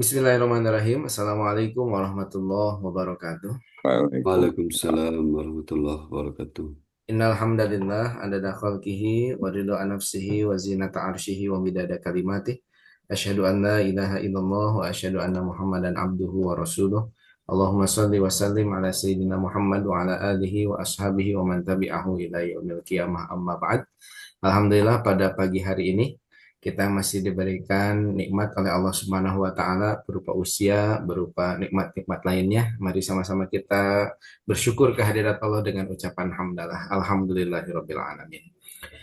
Bismillahirrahmanirrahim. Assalamualaikum warahmatullahi wabarakatuh. Waalaikumsalam warahmatullahi wabarakatuh. Innal hamdalillah adada khalqihi wa ridha nafsihi wa zinata arsyihi wa midada kalimatihi. Asyhadu an la ilaha illallah wa asyhadu anna Muhammadan abduhu wa rasuluh. Allahumma shalli wa sallim ala sayyidina Muhammad wa ala alihi wa ashabihi wa man tabi'ahu ila yaumil qiyamah amma ba'd. Alhamdulillah pada pagi hari ini kita masih diberikan nikmat oleh Allah Subhanahu wa taala berupa usia, berupa nikmat-nikmat lainnya. Mari sama-sama kita bersyukur kehadirat Allah dengan ucapan hamdalah. Alhamdulillahirabbil alamin.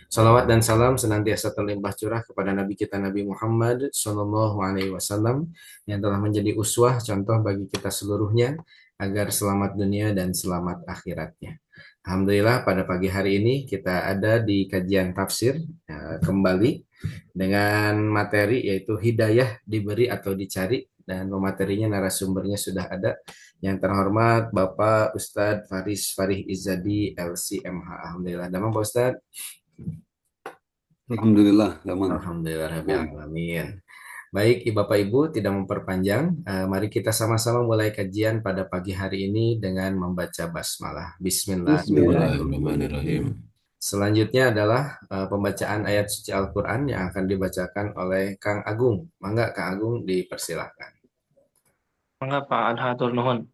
Salawat dan salam senantiasa terlimpah curah kepada Nabi kita Nabi Muhammad Sallallahu Alaihi Wasallam yang telah menjadi uswah contoh bagi kita seluruhnya agar selamat dunia dan selamat akhiratnya. Alhamdulillah pada pagi hari ini kita ada di kajian tafsir kembali dengan materi yaitu hidayah diberi atau dicari dan materinya narasumbernya sudah ada. Yang terhormat Bapak Ustadz Faris Farih Izadi LCMH. Alhamdulillah. Damang Pak Ustadz. Alhamdulillah, Damang. Alhamdulillah Rabbil Baik. Alamin. Baik, Bapak Ibu, tidak memperpanjang, mari kita sama-sama mulai kajian pada pagi hari ini dengan membaca basmalah. Bismillahirrahmanirrahim. Bismillahirrahmanirrahim. Selanjutnya adalah pembacaan ayat suci Al-Quran yang akan dibacakan oleh Kang Agung. Mangga Kang Agung dipersilahkan. Mangga Pak Hatur nuhun.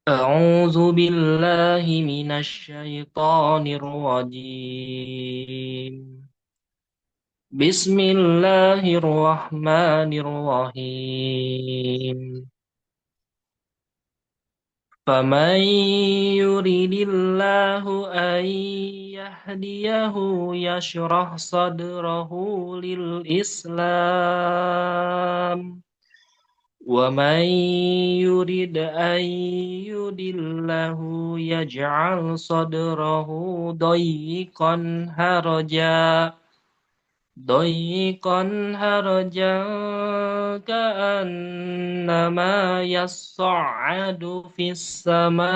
أعوذ بالله من الشيطان الرجيم بسم الله الرحمن الرحيم فمن يريد الله أن يهديه يشرح صدره للإسلام ومن يرد أن يضله يجعل صدره ضيقا هرجا كأنما يصعد في السماء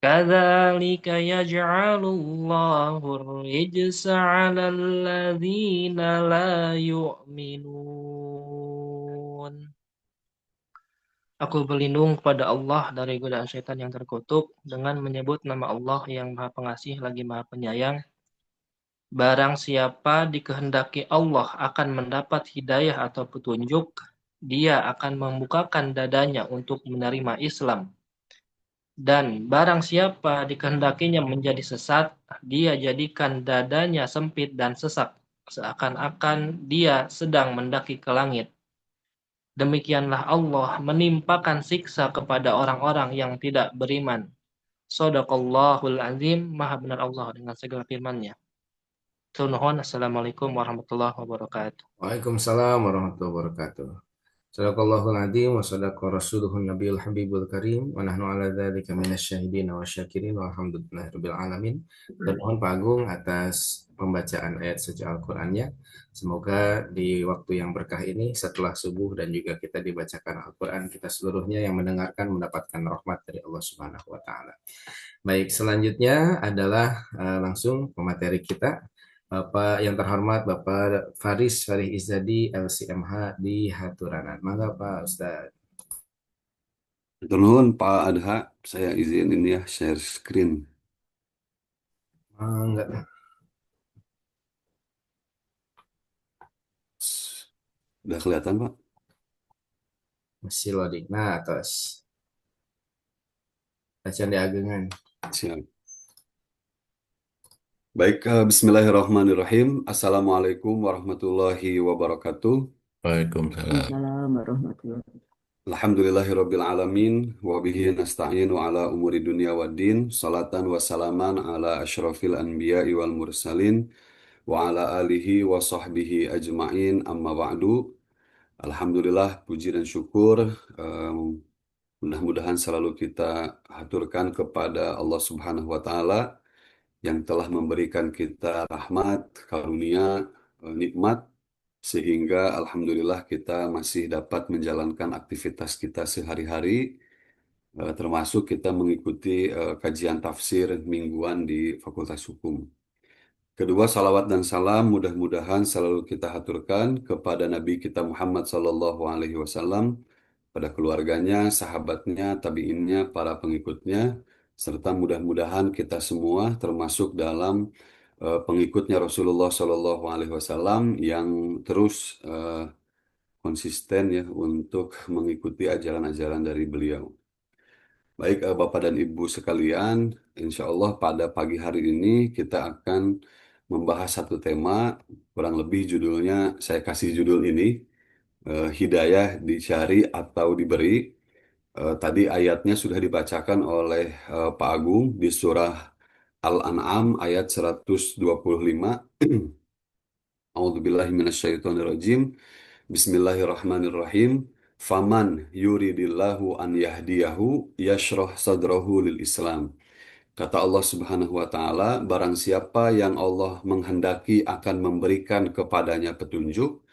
كذلك يجعل الله الرجس على الذين لا يؤمنون. Aku berlindung kepada Allah dari godaan syaitan yang terkutuk dengan menyebut nama Allah yang Maha Pengasih lagi Maha Penyayang. Barang siapa dikehendaki Allah akan mendapat hidayah atau petunjuk, dia akan membukakan dadanya untuk menerima Islam. Dan barang siapa dikehendakinya menjadi sesat, dia jadikan dadanya sempit dan sesak, seakan-akan dia sedang mendaki ke langit. Demikianlah Allah menimpakan siksa kepada orang-orang yang tidak beriman. Shadaqallahul azim, maha benar Allah dengan segala firman-Nya. Tunuhun, Assalamualaikum warahmatullahi wabarakatuh. Waalaikumsalam warahmatullahi wabarakatuh. Sadaqallahul adzim wa sadaqa rasuluhun nabiyul habibul karim wa nahnu ala dzalika minasyahidin wa syakirin walhamdulillahirabbil alamin. Dan mohon Pak Agung atas pembacaan ayat suci Al-Qur'annya. Semoga di waktu yang berkah ini setelah subuh dan juga kita dibacakan Al-Qur'an, kita seluruhnya yang mendengarkan mendapatkan rahmat dari Allah Subhanahu wa taala. Baik, selanjutnya adalah langsung pemateri kita. Bapak yang terhormat Bapak Faris Farih Izadi LCMH di Haturanan. Mangga Pak Ustaz. Turun Pak Adha, saya izin ini ya share screen. Mangga. Udah kelihatan Pak? Masih loading. Nah, terus bacaan diagengan. Siap. Baik, Bismillahirrahmanirrahim. Assalamualaikum warahmatullahi wabarakatuh. Waalaikumsalam. Waalaikumsalam warahmatullahi wabarakatuh. Alhamdulillahirabbil alamin wa bihi nasta'inu ala umuri dunya waddin. Salatan wa salaman ala asyrafil anbiya'i wal mursalin wa ala alihi wa sahbihi ajma'in amma ba'du. Alhamdulillah, puji dan syukur mudah-mudahan selalu kita haturkan kepada Allah Subhanahu wa taala yang telah memberikan kita rahmat, karunia, nikmat sehingga alhamdulillah kita masih dapat menjalankan aktivitas kita sehari-hari termasuk kita mengikuti kajian tafsir mingguan di Fakultas Hukum. Kedua, salawat dan salam mudah-mudahan selalu kita haturkan kepada Nabi kita Muhammad Sallallahu Alaihi Wasallam, pada keluarganya, sahabatnya, tabiinnya, para pengikutnya, serta mudah-mudahan kita semua termasuk dalam pengikutnya Rasulullah Sallallahu Alaihi Wasallam yang terus konsisten ya untuk mengikuti ajaran-ajaran dari beliau. Baik, Bapak dan Ibu sekalian, insya Allah pada pagi hari ini kita akan membahas satu tema, kurang lebih judulnya, saya kasih judul ini, Hidayah dicari atau diberi. Tadi ayatnya sudah dibacakan oleh Pak Agung di surah Al-An'am ayat 125. A'udzubillahi minasyaitonirrajim. Bismillahirrahmanirrahim. Faman yuridillahu an yahdiyahu yashrah sadrahu lil Islam. Kata Allah Subhanahu wa taala, barang siapa yang Allah menghendaki akan memberikan kepadanya petunjuk,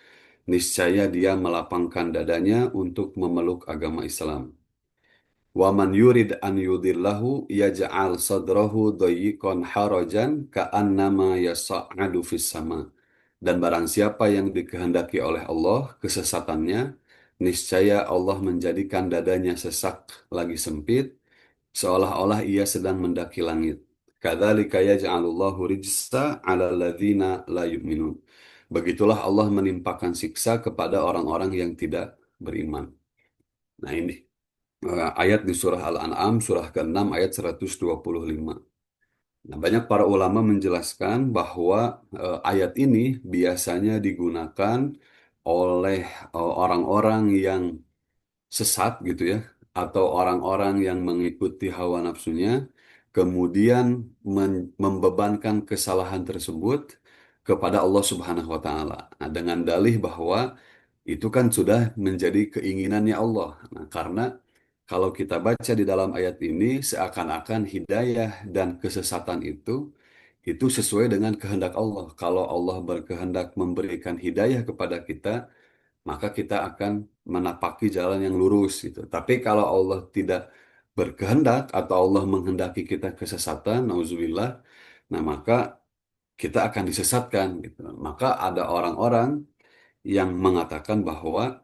niscaya dia melapangkan dadanya untuk memeluk agama Islam. Wa man yurid an yudillahu yaj'al sadrahu dayyqan harajan ka'annama yas'adu fis sama. Dan barang siapa yang dikehendaki oleh Allah kesesatannya, niscaya Allah menjadikan dadanya sesak lagi sempit, seolah-olah ia sedang mendaki langit. Kadzalika yaj'alullahu rijsa 'alal ladzina la yu'minun. Begitulah Allah menimpakan siksa kepada orang-orang yang tidak beriman. Nah ini ayat di surah Al-An'am, surah ke-6 ayat 125. Nah, banyak para ulama menjelaskan bahwa ayat ini biasanya digunakan oleh orang-orang yang sesat gitu ya, atau orang-orang yang mengikuti hawa nafsunya, kemudian membebankan kesalahan tersebut kepada Allah Subhanahu wa Ta'ala. Nah, dengan dalih bahwa itu kan sudah menjadi keinginannya Allah. Nah, karena kalau kita baca di dalam ayat ini, seakan-akan hidayah dan kesesatan itu sesuai dengan kehendak Allah. Kalau Allah berkehendak memberikan hidayah kepada kita, maka kita akan menapaki jalan yang lurus gitu. Tapi kalau Allah tidak berkehendak atau Allah menghendaki kita kesesatan, nauzubillah, nah maka kita akan disesatkan gitu. Maka ada orang-orang yang mengatakan bahwa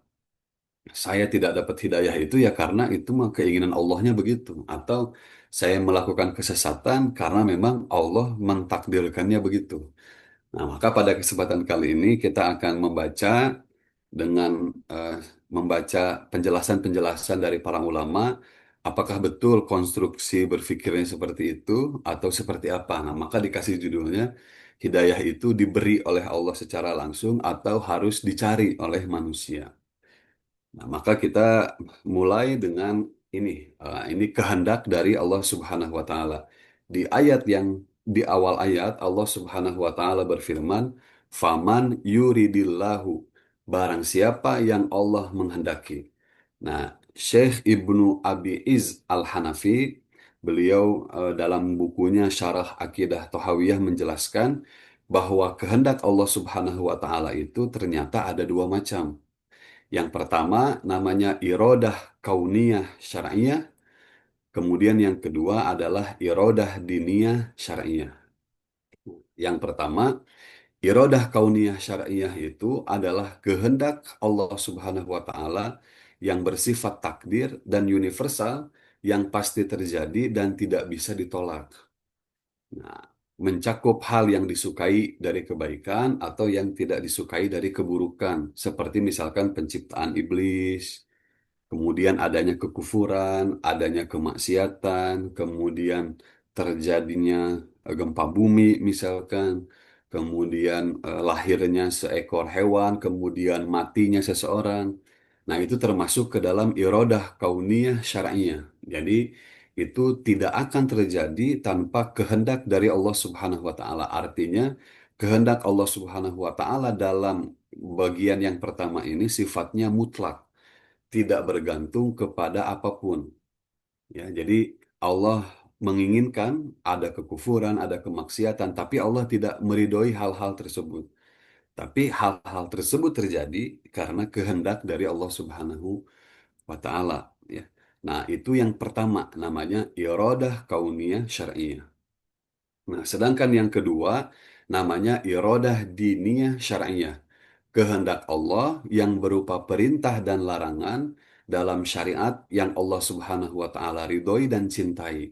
saya tidak dapat hidayah itu ya karena itu mah keinginan Allahnya begitu, atau saya melakukan kesesatan karena memang Allah mentakdirkannya begitu. Nah, maka pada kesempatan kali ini kita akan membaca dengan eh, membaca penjelasan-penjelasan dari para ulama, apakah betul konstruksi berpikirnya seperti itu atau seperti apa. Nah, maka dikasih judulnya, hidayah itu diberi oleh Allah secara langsung atau harus dicari oleh manusia. Nah, maka kita mulai dengan ini, ini kehendak dari Allah Subhanahu wa Ta'ala. Di ayat yang di awal ayat, Allah Subhanahu wa Ta'ala berfirman, "Faman yuridillahu", barang siapa yang Allah menghendaki. Nah, Syekh Ibnu Abi Iz Al-Hanafi, beliau dalam bukunya Syarah Akidah Thahawiyah menjelaskan bahwa kehendak Allah Subhanahu wa Ta'ala itu ternyata ada dua macam. Yang pertama namanya irodah kauniyah syar'iyah, kemudian yang kedua adalah irodah diniyah syar'iyah. Yang pertama, irodah kauniyah syar'iyah itu adalah kehendak Allah Subhanahu wa taala yang bersifat takdir dan universal, yang pasti terjadi dan tidak bisa ditolak. Nah, mencakup hal yang disukai dari kebaikan atau yang tidak disukai dari keburukan, seperti misalkan penciptaan iblis, kemudian adanya kekufuran, adanya kemaksiatan, kemudian terjadinya gempa bumi misalkan, kemudian lahirnya seekor hewan, kemudian matinya seseorang. Nah, itu termasuk ke dalam irodah kauniyah syar'iyah. Jadi, itu tidak akan terjadi tanpa kehendak dari Allah Subhanahu wa taala. Artinya, kehendak Allah Subhanahu wa taala dalam bagian yang pertama ini sifatnya mutlak, tidak bergantung kepada apapun. Ya, jadi Allah menginginkan ada kekufuran, ada kemaksiatan, tapi Allah tidak meridhoi hal-hal tersebut. Tapi hal-hal tersebut terjadi karena kehendak dari Allah Subhanahu wa taala, ya. Nah, itu yang pertama namanya iradah kauniyah syar'iyah. Nah, sedangkan yang kedua namanya iradah diniyah syar'iyah. Kehendak Allah yang berupa perintah dan larangan dalam syariat yang Allah Subhanahu wa taala ridhoi dan cintai.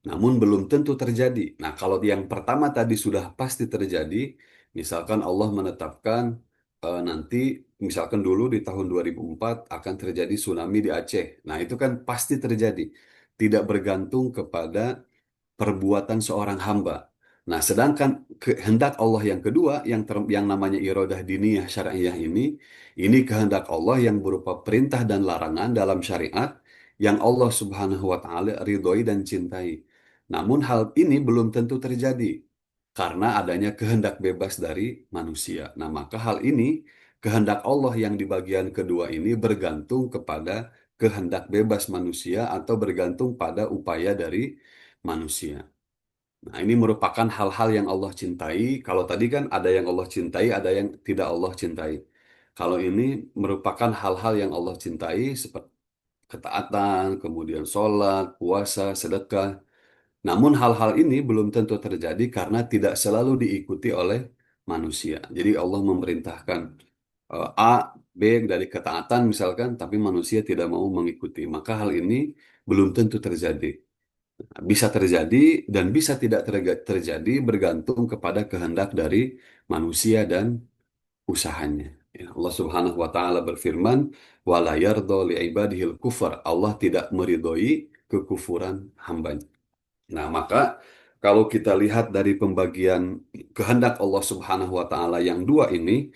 Namun belum tentu terjadi. Nah, kalau yang pertama tadi sudah pasti terjadi, misalkan Allah menetapkan nanti misalkan dulu di tahun 2004 akan terjadi tsunami di Aceh. Nah, itu kan pasti terjadi. Tidak bergantung kepada perbuatan seorang hamba. Nah, sedangkan kehendak Allah yang kedua, yang namanya iradah diniyah syariah ini kehendak Allah yang berupa perintah dan larangan dalam syariat yang Allah Subhanahu wa taala ridhoi dan cintai. Namun hal ini belum tentu terjadi karena adanya kehendak bebas dari manusia. Nah, maka hal ini kehendak Allah yang di bagian kedua ini bergantung kepada kehendak bebas manusia atau bergantung pada upaya dari manusia. Nah, ini merupakan hal-hal yang Allah cintai. Kalau tadi kan ada yang Allah cintai, ada yang tidak Allah cintai. Kalau ini merupakan hal-hal yang Allah cintai seperti ketaatan, kemudian sholat, puasa, sedekah. Namun hal-hal ini belum tentu terjadi karena tidak selalu diikuti oleh manusia. Jadi Allah memerintahkan A, B dari ketaatan misalkan, tapi manusia tidak mau mengikuti. Maka hal ini belum tentu terjadi. Bisa terjadi dan bisa tidak terjadi bergantung kepada kehendak dari manusia dan usahanya. Ya, Allah Subhanahu wa taala berfirman, "Wala yardha li ibadihil kufar." Allah tidak meridhoi kekufuran hambanya. Nah, maka kalau kita lihat dari pembagian kehendak Allah Subhanahu wa taala yang dua ini,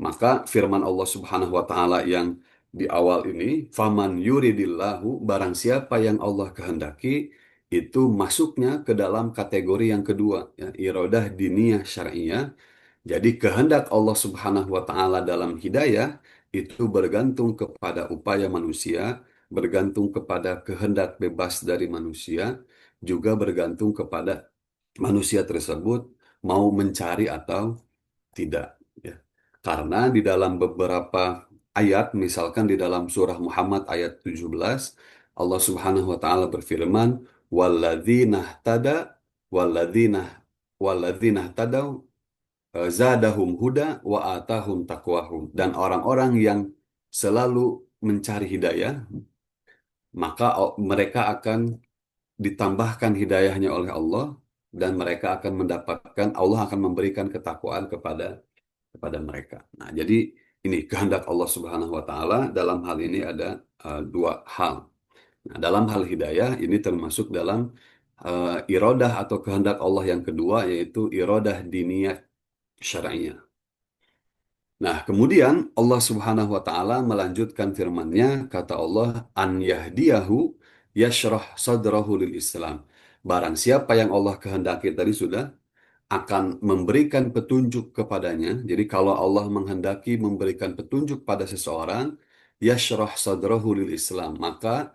maka firman Allah Subhanahu wa taala yang di awal ini, "Faman yuridillahu," barang siapa yang Allah kehendaki, itu masuknya ke dalam kategori yang kedua, ya, iradah diniyah syar'iyah. Jadi kehendak Allah Subhanahu wa taala dalam hidayah itu bergantung kepada upaya manusia, bergantung kepada kehendak bebas dari manusia, juga bergantung kepada manusia tersebut mau mencari atau tidak, ya. Karena di dalam beberapa ayat, misalkan di dalam surah Muhammad ayat 17, Allah Subhanahu wa taala berfirman, "Walladzina tada walladzina walladzina tadau zadahum huda wa atahum taqwahum." Dan orang-orang yang selalu mencari hidayah, maka mereka akan ditambahkan hidayahnya oleh Allah dan mereka akan mendapatkan, Allah akan memberikan ketakwaan kepada mereka. Nah, jadi ini kehendak Allah Subhanahu wa taala dalam hal ini ada dua hal. Nah, dalam hal hidayah ini termasuk dalam iradah atau kehendak Allah yang kedua, yaitu iradah diniyah syar'iyah. Nah, kemudian Allah Subhanahu wa taala melanjutkan firman-Nya, kata Allah, "An yahdiyahu yashrah sadrahu lil Islam." Barang siapa yang Allah kehendaki tadi sudah akan memberikan petunjuk kepadanya. Jadi kalau Allah menghendaki memberikan petunjuk pada seseorang, yashrah sadrahu lil Islam, maka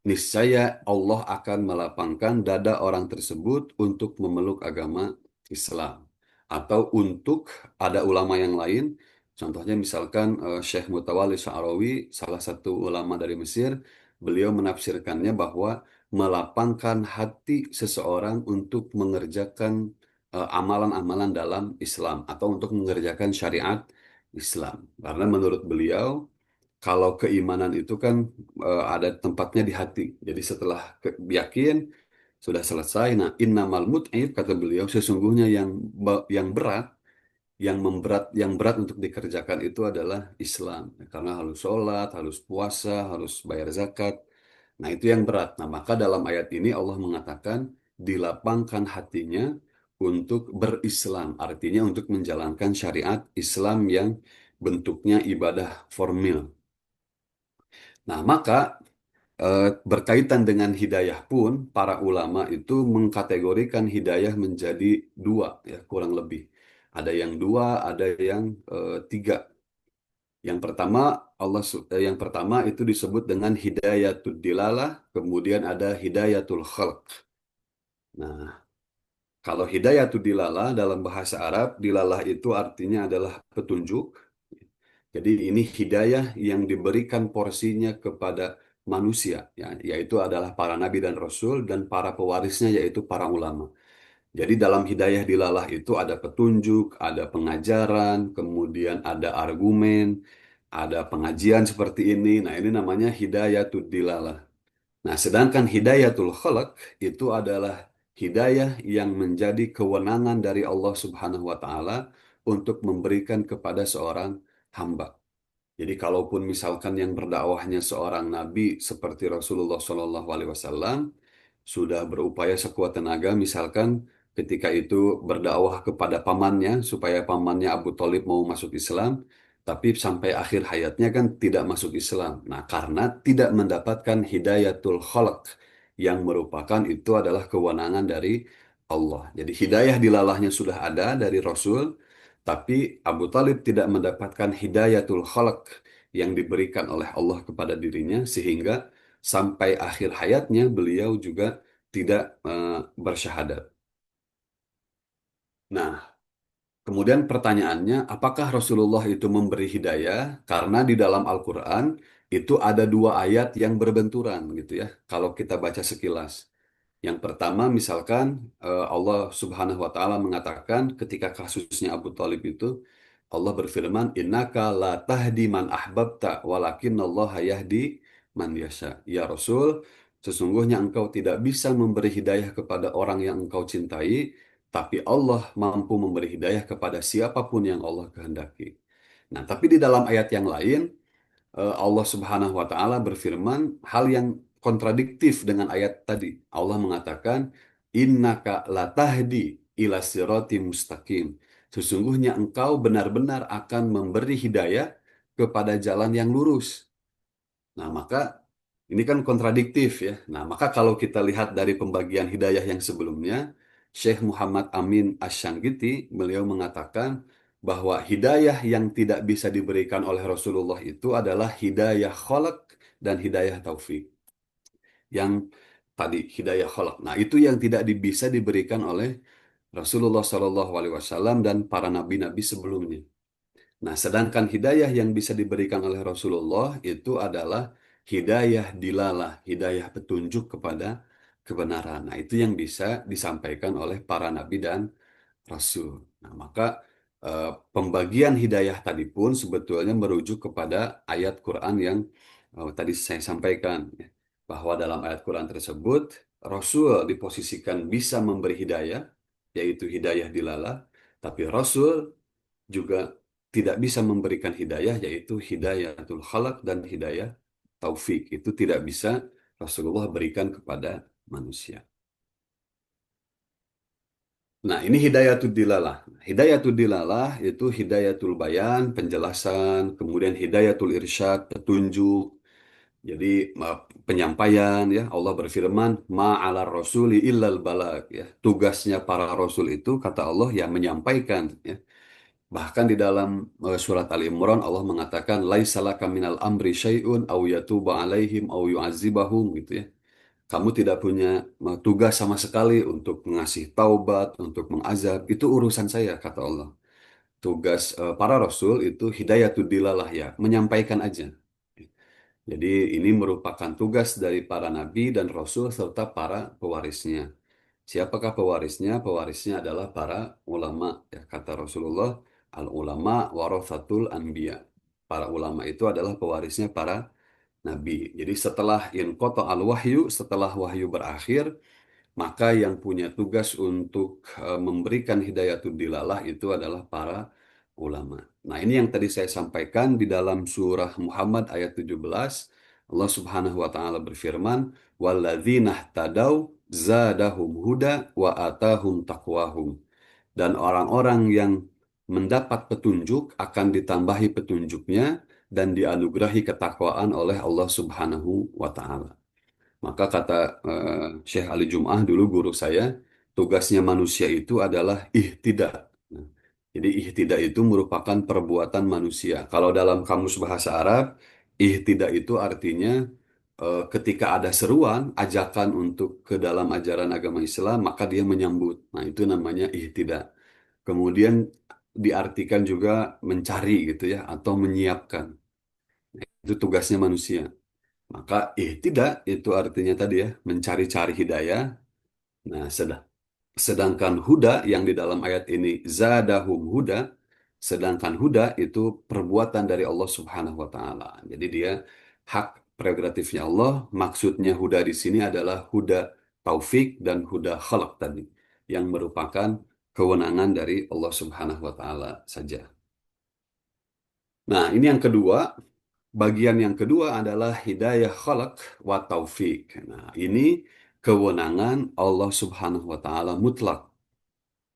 niscaya Allah akan melapangkan dada orang tersebut untuk memeluk agama Islam. Atau untuk ada ulama yang lain, contohnya misalkan Syekh Mutawalli Sya'rawi, salah satu ulama dari Mesir, beliau menafsirkannya bahwa melapangkan hati seseorang untuk mengerjakan amalan-amalan dalam Islam atau untuk mengerjakan syariat Islam. Karena menurut beliau, kalau keimanan itu kan ada tempatnya di hati. Jadi setelah yakin sudah selesai. Nah, innamal mut'ib kata beliau, sesungguhnya yang berat, yang berat untuk dikerjakan itu adalah Islam. Karena harus sholat, harus puasa, harus bayar zakat. Nah, itu yang berat. Nah, maka dalam ayat ini Allah mengatakan dilapangkan hatinya untuk berislam, artinya untuk menjalankan syariat Islam yang bentuknya ibadah formil. Nah, maka berkaitan dengan hidayah pun, para ulama itu mengkategorikan hidayah menjadi dua, ya kurang lebih. Ada yang dua, ada yang tiga. Yang pertama itu disebut dengan hidayatul dilalah, kemudian ada hidayatul khalq. Nah, kalau hidayatul dilalah dalam bahasa Arab, dilalah itu artinya adalah petunjuk. Jadi ini hidayah yang diberikan porsinya kepada manusia, ya, yaitu adalah para nabi dan rasul dan para pewarisnya yaitu para ulama. Jadi dalam hidayah dilalah itu ada petunjuk, ada pengajaran, kemudian ada argumen, ada pengajian seperti ini. Nah, ini namanya hidayatul dilalah. Nah, sedangkan hidayatul khalaq itu adalah hidayah yang menjadi kewenangan dari Allah Subhanahu wa taala untuk memberikan kepada seorang hamba. Jadi kalaupun misalkan yang berdakwahnya seorang nabi seperti Rasulullah Shallallahu Alaihi Wasallam sudah berupaya sekuat tenaga, misalkan ketika itu berdakwah kepada pamannya supaya pamannya Abu Thalib mau masuk Islam, tapi sampai akhir hayatnya kan tidak masuk Islam. Nah, karena tidak mendapatkan hidayatul khalq yang merupakan itu adalah kewenangan dari Allah. Jadi hidayah dilalahnya sudah ada dari Rasul, tapi Abu Talib tidak mendapatkan hidayatul khalq yang diberikan oleh Allah kepada dirinya sehingga sampai akhir hayatnya beliau juga tidak bersyahadat. Nah, kemudian pertanyaannya, apakah Rasulullah itu memberi hidayah? Karena di dalam Al-Quran itu ada dua ayat yang berbenturan gitu ya. Kalau kita baca sekilas. Yang pertama misalkan Allah Subhanahu wa taala mengatakan ketika kasusnya Abu Thalib itu Allah berfirman innaka la tahdi man ahbabta walakinallaha yahdi man yasha. Ya Rasul, sesungguhnya engkau tidak bisa memberi hidayah kepada orang yang engkau cintai, tapi Allah mampu memberi hidayah kepada siapapun yang Allah kehendaki. Nah, tapi di dalam ayat yang lain Allah Subhanahu wa taala berfirman hal yang kontradiktif dengan ayat tadi. Allah mengatakan innaka latahdi ila sirati mustaqim. Sesungguhnya engkau benar-benar akan memberi hidayah kepada jalan yang lurus. Nah, maka ini kan kontradiktif ya. Nah, maka kalau kita lihat dari pembagian hidayah yang sebelumnya, Syekh Muhammad Amin Asy-Syanqiti beliau mengatakan bahwa hidayah yang tidak bisa diberikan oleh Rasulullah itu adalah hidayah kholak dan hidayah taufik. Yang tadi hidayah kholak. Nah, itu yang tidak bisa diberikan oleh Rasulullah Shallallahu Alaihi Wasallam dan para nabi-nabi sebelumnya. Nah, sedangkan hidayah yang bisa diberikan oleh Rasulullah itu adalah hidayah dilalah, hidayah petunjuk kepada kebenaran. Nah, itu yang bisa disampaikan oleh para nabi dan rasul. Nah, maka pembagian hidayah tadi pun sebetulnya merujuk kepada ayat Quran yang tadi saya sampaikan, ya. Bahwa dalam ayat Quran tersebut, Rasul diposisikan bisa memberi hidayah, yaitu hidayah dilalah, tapi Rasul juga tidak bisa memberikan hidayah yaitu hidayatul khalaq dan hidayah taufik. Itu tidak bisa Rasulullah berikan kepada manusia. Nah, ini hidayatul dilalah. Hidayatul dilalah itu hidayatul bayan, penjelasan, kemudian hidayatul irsyad, petunjuk. Jadi penyampaian ya Allah berfirman ma'ala rasuli illal balag ya. Tugasnya para rasul itu kata Allah ya menyampaikan ya. Bahkan di dalam surat Ali Imran Allah mengatakan laisalaka minal amri syai'un aw yatuba alaihim aw yu'adzibahum gitu ya. Kamu tidak punya tugas sama sekali untuk mengasih taubat, untuk mengazab. Itu urusan saya kata Allah. Tugas para rasul itu hidayatul dilalah ya, menyampaikan aja. Jadi ini merupakan tugas dari para nabi dan rasul serta para pewarisnya. Siapakah pewarisnya? Pewarisnya adalah para ulama. Ya, kata Rasulullah, al-ulama warathatul anbiya. Para ulama itu adalah pewarisnya para nabi. Jadi setelah inqata al-wahyu, setelah wahyu berakhir, maka yang punya tugas untuk memberikan hidayatul dilalah itu adalah para ulama. Nah, ini yang tadi saya sampaikan di dalam surah Muhammad ayat 17. Allah Subhanahu wa taala berfirman, "Walladzina tadau zadahum huda wa atahum taqwahum." Dan orang-orang yang mendapat petunjuk akan ditambahi petunjuknya dan dianugerahi ketakwaan oleh Allah Subhanahu wa taala. Maka kata Syekh Ali Jum'ah dulu guru saya, tugasnya manusia itu adalah ihtidak. Nah, jadi ihtidak itu merupakan perbuatan manusia. Kalau dalam kamus bahasa Arab, ihtidak itu artinya ketika ada seruan, ajakan untuk ke dalam ajaran agama Islam, maka dia menyambut. Nah, itu namanya ihtidak. Kemudian diartikan juga mencari gitu ya, atau menyiapkan. Itu tugasnya manusia. Maka tidak itu artinya tadi ya, mencari-cari hidayah. Nah, sedangkan huda yang di dalam ayat ini zadahum huda, sedangkan huda itu perbuatan dari Allah Subhanahu wa taala. Jadi dia hak prerogatifnya Allah. Maksudnya huda di sini adalah huda taufik dan huda khalaq tadi, yang merupakan kewenangan dari Allah Subhanahu wa taala saja. Nah, ini yang kedua. Bagian yang kedua adalah hidayah khalaq wa taufik. Nah, ini kewenangan Allah Subhanahu wa taala mutlak.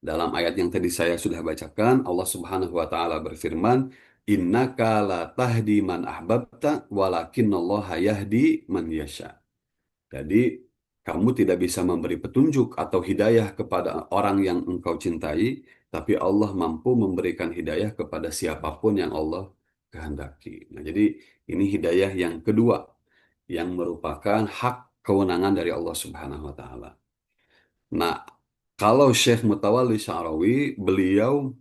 Dalam ayat yang tadi saya sudah bacakan, Allah Subhanahu wa taala berfirman, "Innaka la tahdi man ahbabta, walakinallaha yahdi man yasha." Jadi, kamu tidak bisa memberi petunjuk atau hidayah kepada orang yang engkau cintai, tapi Allah mampu memberikan hidayah kepada siapapun yang Allah kehendaki. Nah, jadi ini hidayah yang kedua yang merupakan hak kewenangan dari Allah Subhanahu wa taala. Nah, kalau Syekh Mutawalli Sya'rawi, beliau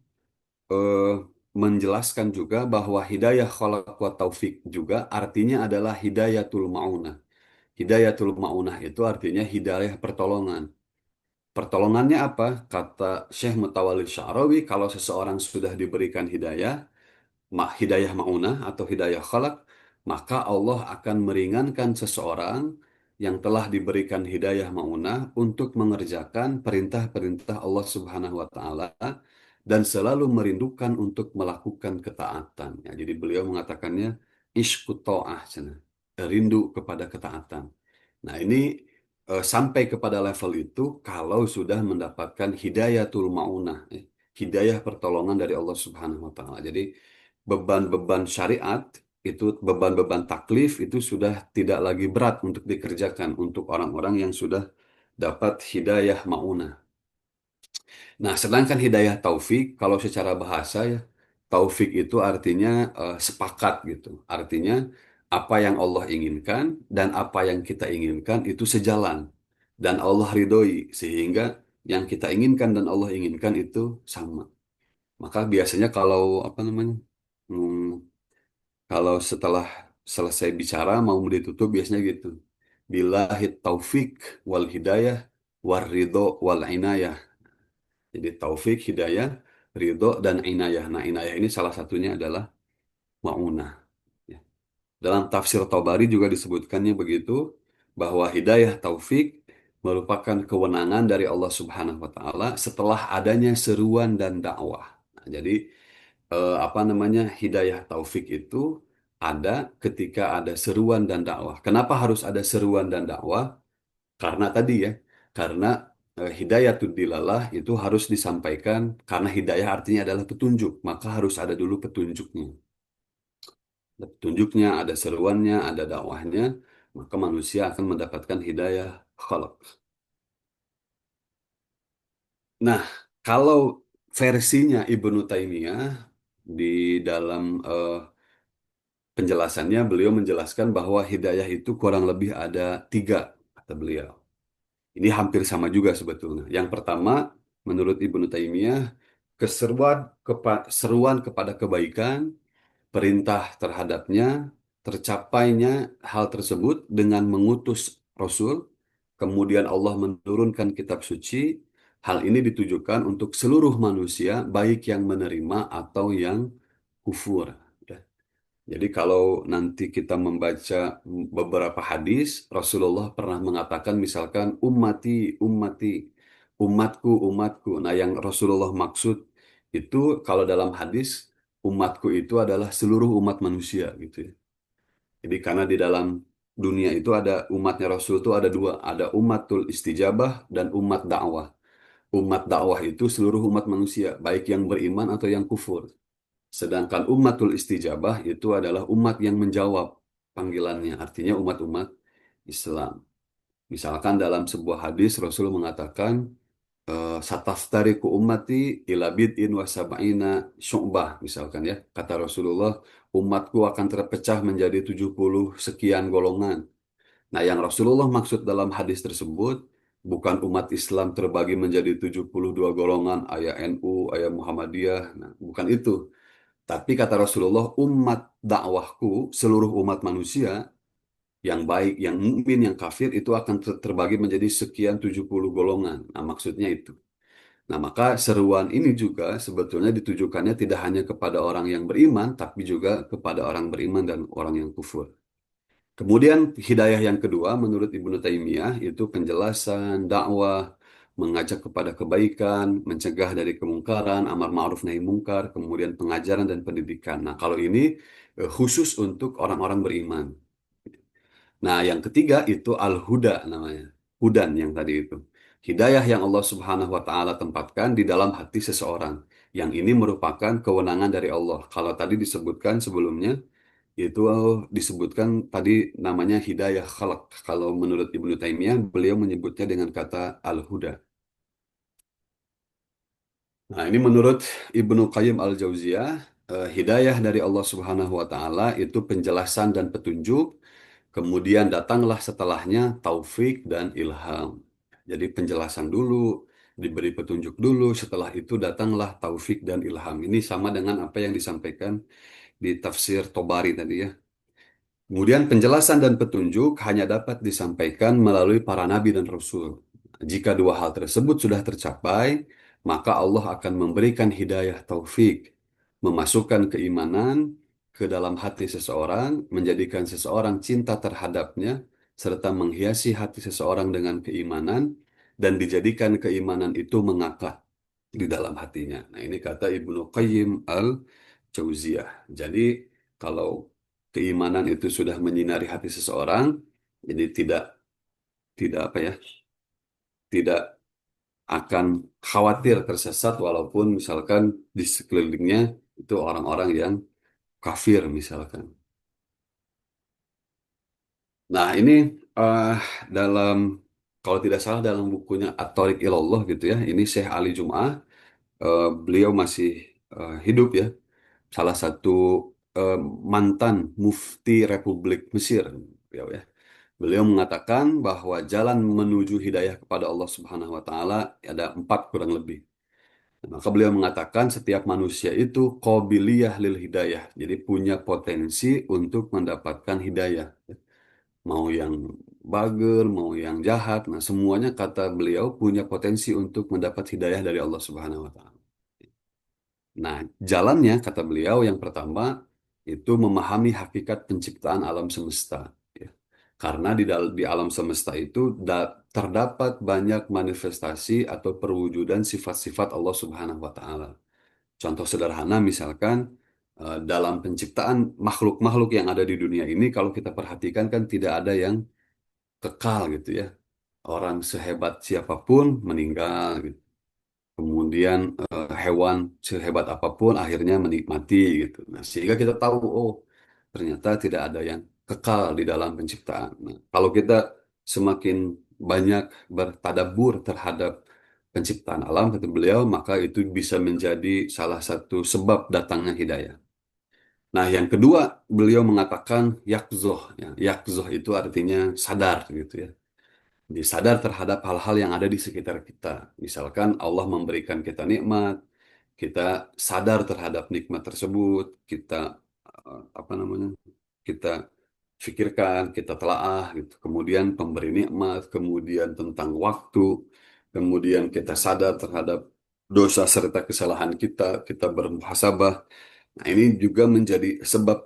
eh, menjelaskan juga bahwa hidayah khalaq wa taufik juga artinya adalah hidayatul ma'unah. Hidayatul ma'unah itu artinya hidayah pertolongan. Pertolongannya apa? Kata Syekh Mutawalli Sya'rawi, kalau seseorang sudah diberikan hidayah, hidayah ma'unah atau hidayah khalaq, maka Allah akan meringankan seseorang yang telah diberikan hidayah ma'unah untuk mengerjakan perintah-perintah Allah Subhanahu wa taala dan selalu merindukan untuk melakukan ketaatan. Ya, jadi beliau mengatakannya isyku ta'ah, cenah. Rindu kepada ketaatan. Nah, ini sampai kepada level itu kalau sudah mendapatkan hidayatul ma'unah, hidayah pertolongan dari Allah Subhanahu wa taala. Jadi beban-beban syariat itu, beban-beban taklif itu sudah tidak lagi berat untuk dikerjakan untuk orang-orang yang sudah dapat hidayah maunah. Nah, sedangkan hidayah taufik kalau secara bahasa ya, taufik itu artinya sepakat gitu. Artinya apa yang Allah inginkan dan apa yang kita inginkan itu sejalan dan Allah ridhoi sehingga yang kita inginkan dan Allah inginkan itu sama. Maka biasanya kalau apa namanya? hmm, Kalau setelah selesai bicara mau ditutup biasanya gitu. Billahi taufik wal hidayah war ridho wal inayah. Jadi taufik, hidayah, ridho dan inayah. Nah, inayah ini salah satunya adalah maunah. Ya. Dalam tafsir Tabari juga disebutkannya begitu bahwa hidayah taufik merupakan kewenangan dari Allah Subhanahu wa taala setelah adanya seruan dan dakwah. Nah, jadi apa namanya hidayah taufik itu ada ketika ada seruan dan dakwah. Kenapa harus ada seruan dan dakwah? Karena tadi ya, karena hidayatud dilalah itu harus disampaikan karena hidayah artinya adalah petunjuk, maka harus ada dulu petunjuknya. Ada petunjuknya, ada seruannya, ada dakwahnya, maka manusia akan mendapatkan hidayah khalaq. Nah, kalau versinya Ibnu Taimiyah di dalam penjelasannya, beliau menjelaskan bahwa hidayah itu kurang lebih ada tiga, kata beliau. Ini hampir sama juga sebetulnya. Yang pertama, menurut Ibnu Taimiyah, seruan kepada kebaikan, perintah terhadapnya, tercapainya hal tersebut dengan mengutus Rasul, kemudian Allah menurunkan kitab suci. Hal ini ditujukan untuk seluruh manusia, baik yang menerima atau yang kufur. Ya. Jadi kalau nanti kita membaca beberapa hadis, Rasulullah pernah mengatakan misalkan ummati, ummati, umatku, umatku. Nah, yang Rasulullah maksud itu kalau dalam hadis umatku itu adalah seluruh umat manusia gitu ya. Jadi karena di dalam dunia itu ada umatnya Rasul itu ada dua, ada umatul istijabah dan umat dakwah. Umat dakwah itu seluruh umat manusia, baik yang beriman atau yang kufur. Sedangkan umatul istijabah itu adalah umat yang menjawab panggilannya, artinya umat-umat Islam. Misalkan dalam sebuah hadis Rasul mengatakan, sataftariku ummati ila bid'in wa sab'ina syu'bah, misalkan ya. Kata Rasulullah, umatku akan terpecah menjadi 70 sekian golongan. Nah, yang Rasulullah maksud dalam hadis tersebut bukan umat Islam terbagi menjadi 72 golongan, ayat NU, ayat Muhammadiyah. Nah, bukan itu. Tapi kata Rasulullah, umat dakwahku, seluruh umat manusia, yang baik, yang mukmin, yang kafir itu akan terbagi menjadi sekian 70 golongan. Nah, maksudnya itu. Nah, maka seruan ini juga sebetulnya ditujukannya tidak hanya kepada orang yang beriman, tapi juga kepada orang beriman dan orang yang kufur. Kemudian hidayah yang kedua menurut Ibnu Taimiyah itu penjelasan, dakwah, mengajak kepada kebaikan, mencegah dari kemungkaran, amar ma'ruf nahi mungkar, kemudian pengajaran dan pendidikan. Nah, kalau ini khusus untuk orang-orang beriman. Nah, yang ketiga itu al-huda namanya. Hudan yang tadi itu. Hidayah yang Allah Subhanahu wa taala tempatkan di dalam hati seseorang. Yang ini merupakan kewenangan dari Allah. Kalau tadi disebutkan sebelumnya itu disebutkan tadi namanya hidayah khalaq. Kalau menurut Ibnu Taimiyah beliau menyebutnya dengan kata al-huda. Nah, ini menurut Ibnu Qayyim al-Jauziyah, hidayah dari Allah Subhanahu wa taala itu penjelasan dan petunjuk. Kemudian datanglah setelahnya taufik dan ilham. Jadi penjelasan dulu, diberi petunjuk dulu, setelah itu datanglah taufik dan ilham. Ini sama dengan apa yang disampaikan di tafsir Tobari tadi ya. Kemudian penjelasan dan petunjuk hanya dapat disampaikan melalui para nabi dan rasul. Jika dua hal tersebut sudah tercapai, maka Allah akan memberikan hidayah taufik, memasukkan keimanan ke dalam hati seseorang, menjadikan seseorang cinta terhadapnya, serta menghiasi hati seseorang dengan keimanan, dan dijadikan keimanan itu mengakar di dalam hatinya. Nah, ini kata Ibnu Qayyim al-Jauziyah. Jadi, kalau keimanan itu sudah menyinari hati seseorang, jadi tidak tidak apa ya, tidak akan khawatir tersesat walaupun misalkan di sekelilingnya itu orang-orang yang kafir misalkan. Nah, ini eh, dalam kalau tidak salah dalam bukunya At-Thariq Ilallah gitu ya, ini Syekh Ali Jum'ah, beliau masih hidup ya, salah satu eh, mantan mufti Republik Mesir, beliau ya. Beliau mengatakan bahwa jalan menuju hidayah kepada Allah Subhanahu wa taala ada empat kurang lebih. Maka beliau mengatakan setiap manusia itu qobiliyah lil hidayah. Jadi punya potensi untuk mendapatkan hidayah. Mau yang bagel, mau yang jahat. Nah, semuanya kata beliau punya potensi untuk mendapat hidayah dari Allah Subhanahu wa taala. Nah, jalannya kata beliau yang pertama itu memahami hakikat penciptaan alam semesta. Ya. Karena di alam semesta itu terdapat banyak manifestasi atau perwujudan sifat-sifat Allah Subhanahu wa taala. Contoh sederhana misalkan dalam penciptaan makhluk-makhluk yang ada di dunia ini kalau kita perhatikan kan tidak ada yang kekal gitu ya. Orang sehebat siapapun meninggal gitu. Kemudian hewan sehebat apapun akhirnya menikmati gitu. Nah, sehingga kita tahu oh ternyata tidak ada yang kekal di dalam penciptaan. Nah, kalau kita semakin banyak bertadabbur terhadap penciptaan alam kata beliau, maka itu bisa menjadi salah satu sebab datangnya hidayah. Nah, yang kedua beliau mengatakan yakzoh. Ya. Yakzoh itu artinya sadar gitu ya. Disadar terhadap hal-hal yang ada di sekitar kita. Misalkan Allah memberikan kita nikmat, kita sadar terhadap nikmat tersebut, kita apa namanya? Kita pikirkan, kita telaah gitu. Kemudian pemberi nikmat, kemudian tentang waktu, kemudian kita sadar terhadap dosa serta kesalahan kita, kita bermuhasabah. Nah, ini juga menjadi sebab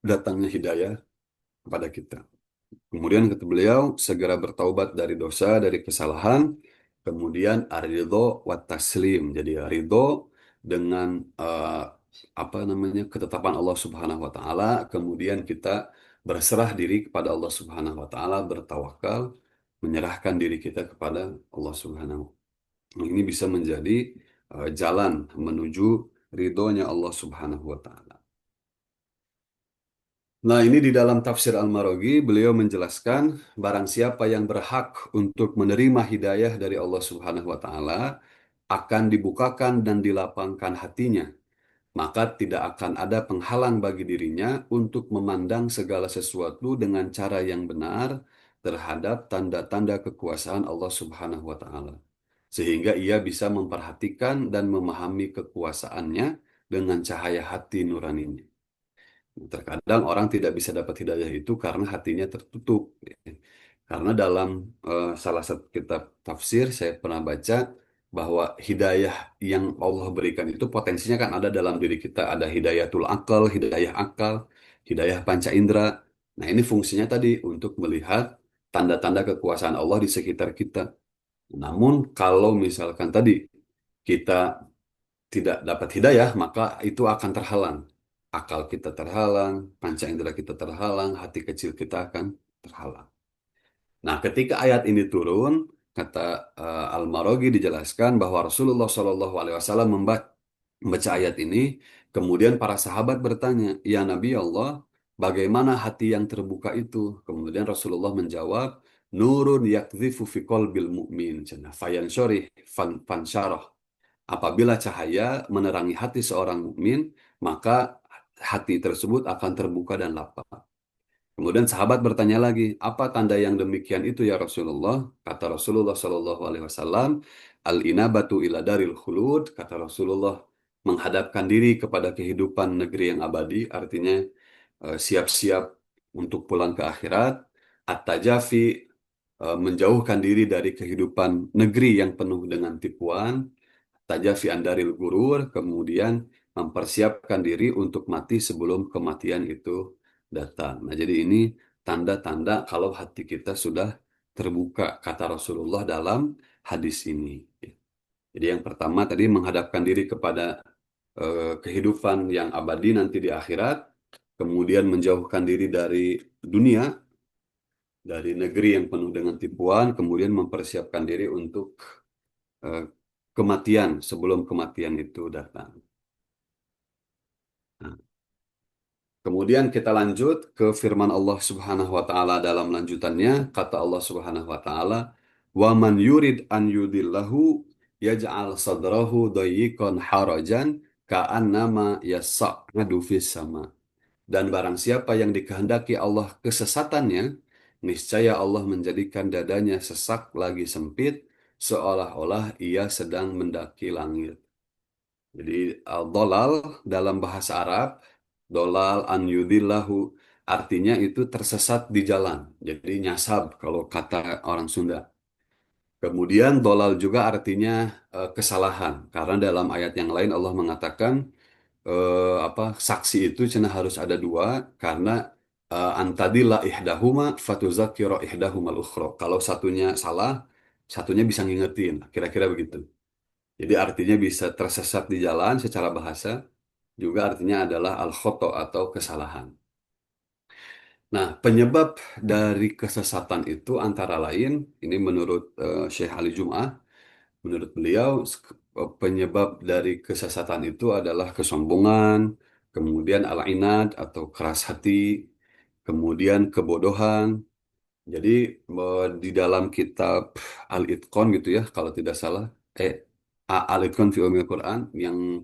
datangnya hidayah kepada kita. Kemudian kata beliau, segera bertaubat dari dosa, dari kesalahan. Kemudian aridho wa taslim. Jadi ridho dengan apa namanya ketetapan Allah Subhanahu wa taala, kemudian kita berserah diri kepada Allah Subhanahu wa taala, bertawakal, menyerahkan diri kita kepada Allah Subhanahu. Ini bisa menjadi jalan menuju ridhonya Allah Subhanahu wa taala. Nah, ini di dalam tafsir Al-Maraghi, beliau menjelaskan barang siapa yang berhak untuk menerima hidayah dari Allah Subhanahu wa taala akan dibukakan dan dilapangkan hatinya, maka tidak akan ada penghalang bagi dirinya untuk memandang segala sesuatu dengan cara yang benar terhadap tanda-tanda kekuasaan Allah Subhanahu wa taala. Sehingga ia bisa memperhatikan dan memahami kekuasaannya dengan cahaya hati nuraninya. Terkadang orang tidak bisa dapat hidayah itu karena hatinya tertutup. Karena dalam salah satu kitab tafsir saya pernah baca bahwa hidayah yang Allah berikan itu potensinya kan ada dalam diri kita. Ada hidayatul akal, hidayah panca indera. Nah ini fungsinya tadi untuk melihat tanda-tanda kekuasaan Allah di sekitar kita. Namun kalau misalkan tadi kita tidak dapat hidayah, maka itu akan terhalang. Akal kita terhalang, panca indera kita terhalang, hati kecil kita akan terhalang. Nah, ketika ayat ini turun, kata Al-Maraghi dijelaskan bahwa Rasulullah Shallallahu Alaihi Wasallam membaca ayat ini, kemudian para sahabat bertanya, ya Nabi Allah, bagaimana hati yang terbuka itu? Kemudian Rasulullah menjawab, Nurun yakzifu fi qalbil mu'min, fayan syarih fansyarah. Apabila cahaya menerangi hati seorang mukmin, maka hati tersebut akan terbuka dan lapang. Kemudian sahabat bertanya lagi, apa tanda yang demikian itu ya Rasulullah? Kata Rasulullah Shallallahu Alaihi Wasallam, al-inabatu ila daril khulud. Kata Rasulullah, menghadapkan diri kepada kehidupan negeri yang abadi, artinya siap-siap untuk pulang ke akhirat. At-tajafi, menjauhkan diri dari kehidupan negeri yang penuh dengan tipuan. Tajafi andaril gurur, kemudian mempersiapkan diri untuk mati sebelum kematian itu datang. Nah, jadi ini tanda-tanda kalau hati kita sudah terbuka, kata Rasulullah dalam hadis ini. Jadi yang pertama tadi menghadapkan diri kepada kehidupan yang abadi nanti di akhirat, kemudian menjauhkan diri dari dunia, dari negeri yang penuh dengan tipuan, kemudian mempersiapkan diri untuk eh, kematian sebelum kematian itu datang. Nah, kemudian kita lanjut ke firman Allah Subhanahu wa taala dalam lanjutannya, kata Allah Subhanahu wa taala, "Wa man yurid an yudillahu yaj'al sadrahu dayyqan harajan ka'annama yas'adu fis sama." Dan barang siapa yang dikehendaki Allah kesesatannya, niscaya Allah menjadikan dadanya sesak lagi sempit, seolah-olah ia sedang mendaki langit. Jadi dolal dalam bahasa Arab, dolal an yudillahu, artinya itu tersesat di jalan. Jadi nyasab kalau kata orang Sunda. Kemudian dolal juga artinya kesalahan. Karena dalam ayat yang lain Allah mengatakan apa saksi itu cina harus ada dua karena antadilla ihdahuma fatuzakira ihdahumal ukhra. Kalau satunya salah, satunya bisa ngingetin. Kira-kira begitu. Jadi artinya bisa tersesat di jalan secara bahasa, juga artinya adalah al-khoto atau kesalahan. Nah, penyebab dari kesesatan itu antara lain, ini menurut Syekh Ali Jum'ah, menurut beliau penyebab dari kesesatan itu adalah kesombongan, kemudian al-inad atau keras hati, kemudian kebodohan. Jadi di dalam kitab Al-Itqan gitu ya, kalau tidak salah, eh Al-Itqan fi Ulumil Quran yang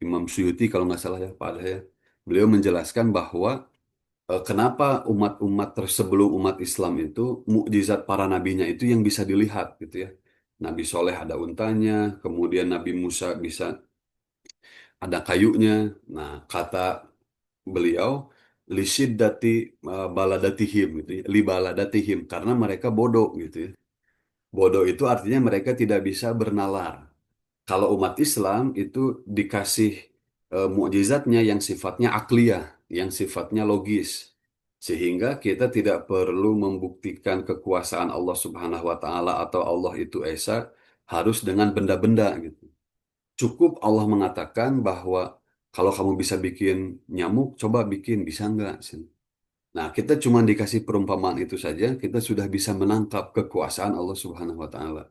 Imam Suyuti kalau nggak salah ya Pak Adha ya, beliau menjelaskan bahwa kenapa umat-umat sebelum umat Islam itu mukjizat para nabinya itu yang bisa dilihat gitu ya. Nabi Soleh ada untanya, kemudian Nabi Musa bisa ada kayunya. Nah, kata beliau lisyiddati baladatihim gitu ya, li baladatihim karena mereka bodoh gitu ya. Bodoh itu artinya mereka tidak bisa bernalar. Kalau umat Islam itu dikasih mukjizatnya yang sifatnya akliyah, yang sifatnya logis. Sehingga kita tidak perlu membuktikan kekuasaan Allah Subhanahu wa taala atau Allah itu esa harus dengan benda-benda gitu. Cukup Allah mengatakan bahwa kalau kamu bisa bikin nyamuk, coba bikin, bisa nggak? Nah, kita cuma dikasih perumpamaan itu saja, kita sudah bisa menangkap kekuasaan Allah Subhanahu wa taala.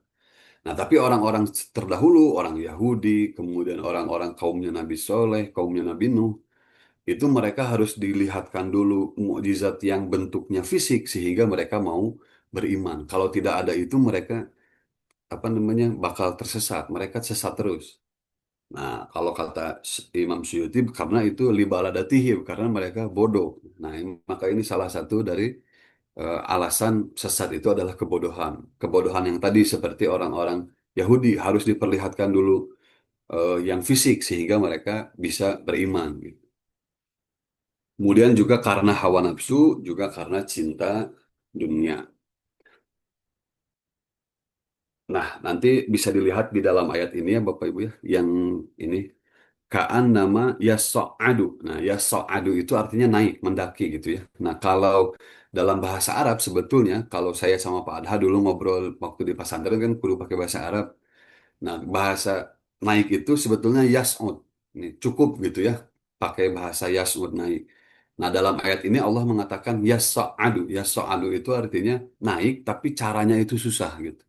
Nah, tapi orang-orang terdahulu, orang Yahudi, kemudian orang-orang kaumnya Nabi Soleh, kaumnya Nabi Nuh, itu mereka harus dilihatkan dulu mukjizat yang bentuknya fisik sehingga mereka mau beriman. Kalau tidak ada itu mereka apa namanya bakal tersesat, mereka sesat terus. Nah, kalau kata Imam Suyuti karena itu libaladatihim karena mereka bodoh. Nah, maka ini salah satu dari alasan sesat itu adalah kebodohan. Kebodohan yang tadi seperti orang-orang Yahudi harus diperlihatkan dulu yang fisik sehingga mereka bisa beriman gitu. Kemudian juga karena hawa nafsu, juga karena cinta dunia. Nah, nanti bisa dilihat di dalam ayat ini ya Bapak Ibu ya, yang ini Ka'an nama yas'adu. Nah, yas'adu itu artinya naik, mendaki gitu ya. Nah, kalau dalam bahasa Arab sebetulnya, kalau saya sama Pak Adha dulu ngobrol waktu di pesantren kan kudu pakai bahasa Arab. Nah, bahasa naik itu sebetulnya yas'ud. Ini cukup gitu ya, pakai bahasa yas'ud naik. Nah, dalam ayat ini Allah mengatakan yas'adu. Yas'adu itu artinya naik, tapi caranya itu susah gitu.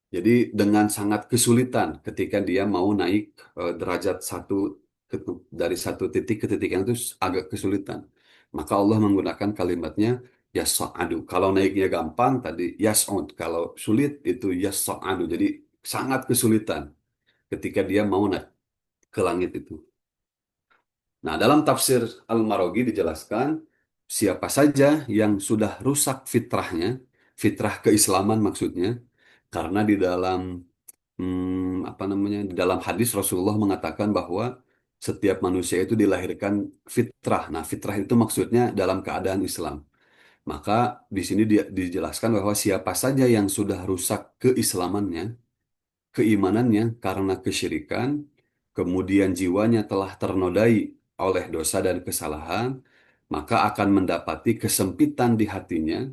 Jadi dengan sangat kesulitan ketika dia mau naik derajat dari satu titik ke titik yang itu agak kesulitan. Maka Allah menggunakan kalimatnya yas'adu. Kalau naiknya gampang tadi yas'ud. Kalau sulit itu yas'adu. Jadi sangat kesulitan ketika dia mau naik ke langit itu. Nah, dalam tafsir Al-Maraghi dijelaskan siapa saja yang sudah rusak fitrahnya, fitrah keislaman maksudnya, karena di dalam apa namanya di dalam hadis Rasulullah mengatakan bahwa setiap manusia itu dilahirkan fitrah. Nah, fitrah itu maksudnya dalam keadaan Islam. Maka di sini dia dijelaskan bahwa siapa saja yang sudah rusak keislamannya, keimanannya karena kesyirikan, kemudian jiwanya telah ternodai oleh dosa dan kesalahan, maka akan mendapati kesempitan di hatinya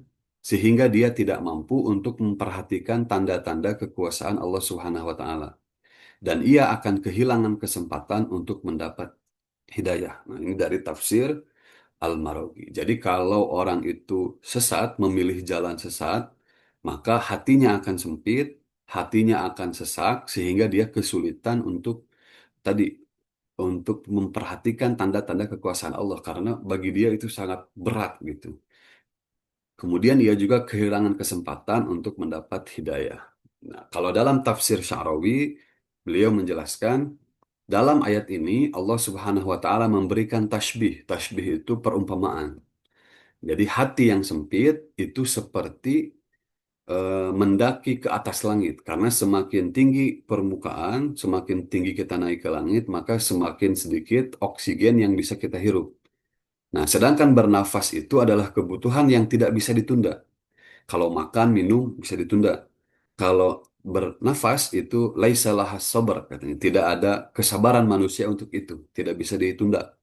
sehingga dia tidak mampu untuk memperhatikan tanda-tanda kekuasaan Allah Subhanahu wa taala dan ia akan kehilangan kesempatan untuk mendapat hidayah. Nah, ini dari tafsir Al-Maraghi. Jadi kalau orang itu sesat, memilih jalan sesat, maka hatinya akan sempit, hatinya akan sesak, sehingga dia kesulitan untuk tadi untuk memperhatikan tanda-tanda kekuasaan Allah karena bagi dia itu sangat berat gitu. Kemudian ia juga kehilangan kesempatan untuk mendapat hidayah. Nah, kalau dalam tafsir Sya'rawi, beliau menjelaskan dalam ayat ini Allah Subhanahu wa taala memberikan tasbih. Tasbih itu perumpamaan. Jadi hati yang sempit itu seperti mendaki ke atas langit karena semakin tinggi permukaan, semakin tinggi kita naik ke langit, maka semakin sedikit oksigen yang bisa kita hirup. Nah, sedangkan bernafas itu adalah kebutuhan yang tidak bisa ditunda. Kalau makan, minum bisa ditunda. Kalau bernafas itu laisa lahas sabar katanya. Tidak ada kesabaran manusia untuk itu. Tidak bisa ditunda.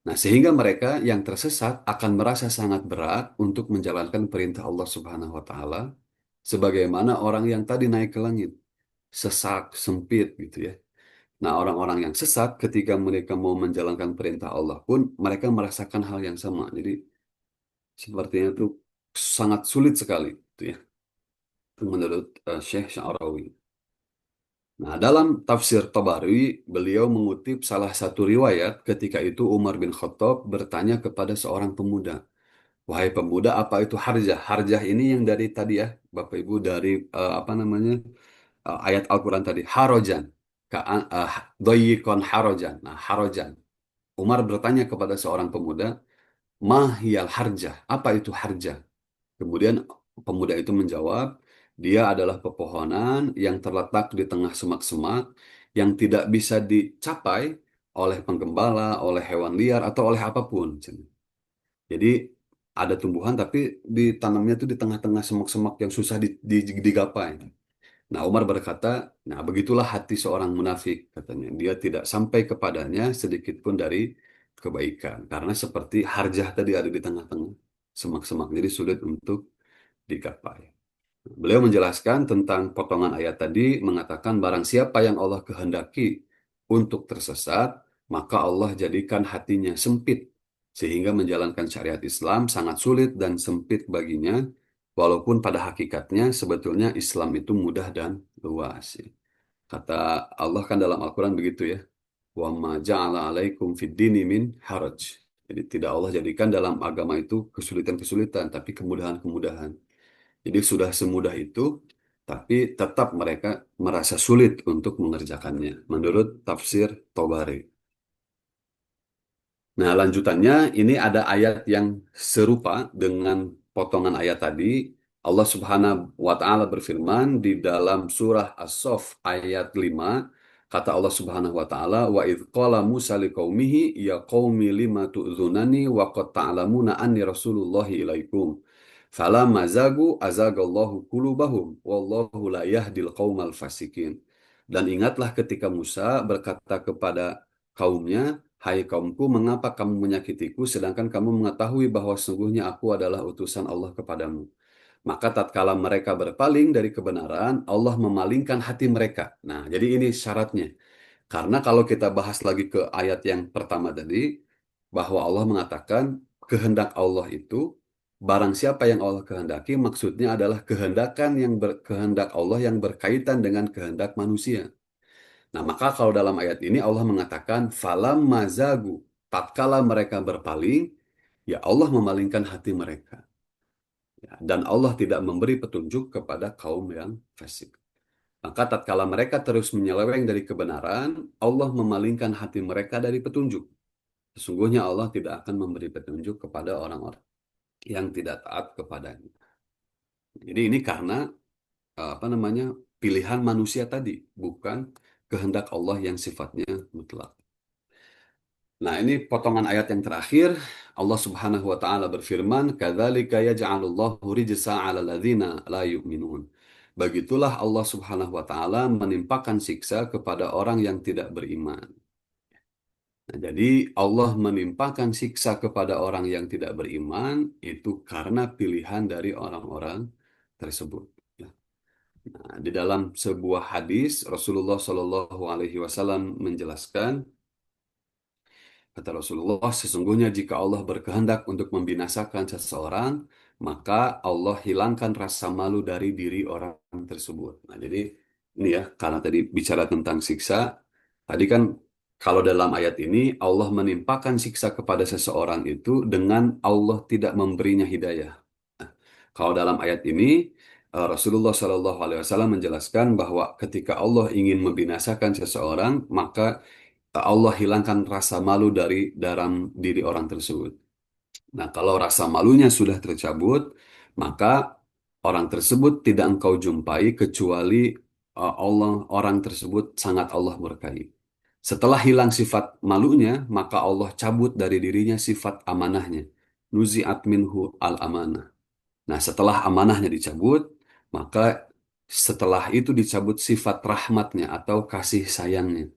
Nah, sehingga mereka yang tersesat akan merasa sangat berat untuk menjalankan perintah Allah Subhanahu wa taala sebagaimana orang yang tadi naik ke langit, sesak, sempit gitu ya. Nah, orang-orang yang sesat ketika mereka mau menjalankan perintah Allah pun mereka merasakan hal yang sama. Jadi sepertinya itu sangat sulit sekali gitu ya. Itu menurut Syekh Sya'rawi. Nah, dalam tafsir Tabari, beliau mengutip salah satu riwayat ketika itu Umar bin Khattab bertanya kepada seorang pemuda, "Wahai pemuda, apa itu harjah?" Harjah ini yang dari tadi ya, Bapak Ibu, dari apa namanya ayat Al-Quran tadi, harojan, doyikon harojan. Nah, harojan. Umar bertanya kepada seorang pemuda, "Mahiyal harjah?" Apa itu harjah? Kemudian pemuda itu menjawab, dia adalah pepohonan yang terletak di tengah semak-semak yang tidak bisa dicapai oleh penggembala, oleh hewan liar, atau oleh apapun. Jadi ada tumbuhan tapi ditanamnya itu di tengah-tengah semak-semak yang susah digapai. Nah, Umar berkata, nah begitulah hati seorang munafik, katanya. Dia tidak sampai kepadanya sedikit pun dari kebaikan. Karena seperti harjah tadi ada di tengah-tengah semak-semak, jadi sulit untuk digapai. Beliau menjelaskan tentang potongan ayat tadi, mengatakan barang siapa yang Allah kehendaki untuk tersesat, maka Allah jadikan hatinya sempit, sehingga menjalankan syariat Islam sangat sulit dan sempit baginya, walaupun pada hakikatnya sebetulnya Islam itu mudah dan luas. Kata Allah kan dalam Al-Quran begitu ya, wa ma ja'ala alaikum fid dini min haraj. Jadi tidak Allah jadikan dalam agama itu kesulitan-kesulitan, tapi kemudahan-kemudahan. Jadi sudah semudah itu, tapi tetap mereka merasa sulit untuk mengerjakannya, menurut tafsir Tobari. Nah, lanjutannya ini ada ayat yang serupa dengan potongan ayat tadi. Allah Subhanahu wa taala berfirman di dalam surah As-Saff ayat 5, Kata Allah Subhanahu wa taala, "Wa idz qala Musa liqaumihi ya qaumi lima tu'dzunani wa qad ta'lamuna anni rasulullahi ilaikum." Falamma zagu azagallahu qulubahum wallahu la yahdil qaumal fasikin. Dan ingatlah ketika Musa berkata kepada kaumnya, "Hai kaumku, mengapa kamu menyakitiku sedangkan kamu mengetahui bahwa sungguhnya aku adalah utusan Allah kepadamu?" Maka tatkala mereka berpaling dari kebenaran, Allah memalingkan hati mereka. Nah, jadi ini syaratnya. Karena kalau kita bahas lagi ke ayat yang pertama tadi, bahwa Allah mengatakan kehendak Allah itu, barang siapa yang Allah kehendaki, maksudnya adalah kehendak Allah yang berkaitan dengan kehendak manusia. Nah, maka kalau dalam ayat ini Allah mengatakan, falam mazagu, tatkala mereka berpaling, ya Allah memalingkan hati mereka. Ya, dan Allah tidak memberi petunjuk kepada kaum yang fasik. Maka tatkala mereka terus menyeleweng dari kebenaran, Allah memalingkan hati mereka dari petunjuk. Sesungguhnya Allah tidak akan memberi petunjuk kepada orang-orang yang tidak taat kepadanya. Jadi ini karena apa namanya pilihan manusia tadi, bukan kehendak Allah yang sifatnya mutlak. Nah, ini potongan ayat yang terakhir. Allah Subhanahu wa taala berfirman, "Kadzalika yaj'alullahu rijsa 'alal ladzina la yu'minun." Begitulah Allah Subhanahu wa taala menimpakan siksa kepada orang yang tidak beriman. Nah, jadi Allah menimpakan siksa kepada orang yang tidak beriman itu karena pilihan dari orang-orang tersebut. Ya. Nah, di dalam sebuah hadis Rasulullah Shallallahu Alaihi Wasallam menjelaskan, kata Rasulullah, sesungguhnya jika Allah berkehendak untuk membinasakan seseorang, maka Allah hilangkan rasa malu dari diri orang tersebut. Nah, jadi ini ya, karena tadi bicara tentang siksa, tadi kan kalau dalam ayat ini Allah menimpakan siksa kepada seseorang itu dengan Allah tidak memberinya hidayah. Nah, kalau dalam ayat ini Rasulullah Shallallahu Alaihi Wasallam menjelaskan bahwa ketika Allah ingin membinasakan seseorang, maka Allah hilangkan rasa malu dari dalam diri orang tersebut. Nah, kalau rasa malunya sudah tercabut, maka orang tersebut tidak engkau jumpai kecuali orang tersebut sangat Allah berkahi. Setelah hilang sifat malunya, maka Allah cabut dari dirinya sifat amanahnya. Nuzi'at minhu al-amanah. Nah, setelah amanahnya dicabut, maka setelah itu dicabut sifat rahmatnya atau kasih sayangnya.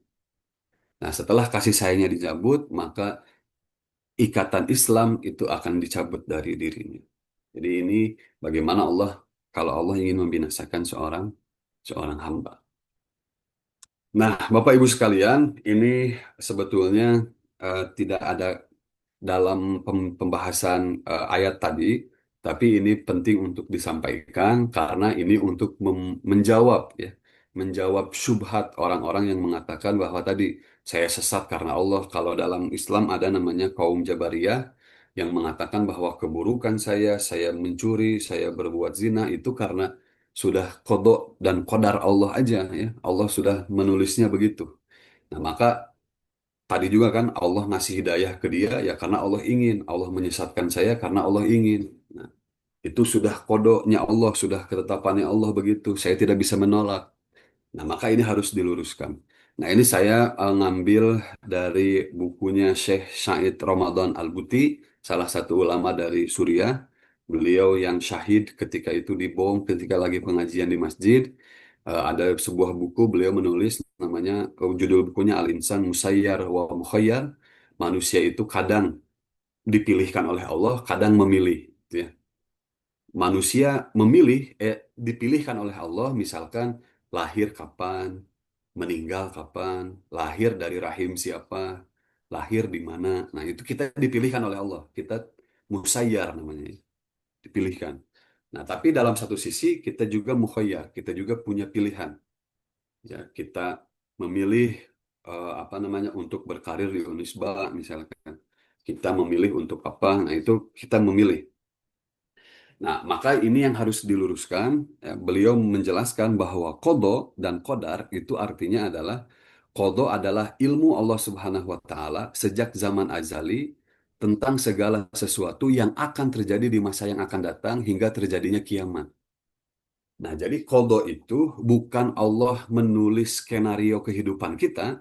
Nah, setelah kasih sayangnya dicabut, maka ikatan Islam itu akan dicabut dari dirinya. Jadi ini bagaimana Allah kalau Allah ingin membinasakan seorang seorang hamba. Nah, Bapak Ibu sekalian, ini sebetulnya tidak ada dalam pembahasan ayat tadi, tapi ini penting untuk disampaikan karena ini untuk menjawab ya, menjawab syubhat orang-orang yang mengatakan bahwa tadi saya sesat karena Allah. Kalau dalam Islam ada namanya kaum Jabariyah yang mengatakan bahwa keburukan saya mencuri, saya berbuat zina itu karena sudah kodok dan kodar Allah aja ya. Allah sudah menulisnya begitu. Nah, maka tadi juga kan Allah ngasih hidayah ke dia ya karena Allah ingin. Allah menyesatkan saya karena Allah ingin. Nah, itu sudah kodoknya Allah, sudah ketetapannya Allah begitu. Saya tidak bisa menolak. Nah, maka ini harus diluruskan. Nah, ini saya ngambil dari bukunya Syekh Said Ramadan Al-Buti, salah satu ulama dari Suriah. Beliau yang syahid ketika itu dibom, ketika lagi pengajian di masjid. Ada sebuah buku beliau menulis namanya, judul bukunya Al-Insan Musayyar wa Mukhayyar. Manusia itu kadang dipilihkan oleh Allah, kadang memilih. Gitu ya. Manusia memilih, dipilihkan oleh Allah, misalkan lahir kapan, meninggal kapan, lahir dari rahim siapa, lahir di mana. Nah, itu kita dipilihkan oleh Allah. Kita musayyar namanya, dipilihkan. Nah, tapi dalam satu sisi kita juga mukhayyar, kita juga punya pilihan. Ya, kita memilih apa namanya untuk berkarir di Unisba misalkan. Kita memilih untuk apa? Nah, itu kita memilih. Nah, maka ini yang harus diluruskan. Ya, beliau menjelaskan bahwa kodo dan kodar itu artinya adalah kodo adalah ilmu Allah Subhanahu wa Ta'ala sejak zaman azali tentang segala sesuatu yang akan terjadi di masa yang akan datang hingga terjadinya kiamat. Nah, jadi kodo itu bukan Allah menulis skenario kehidupan kita,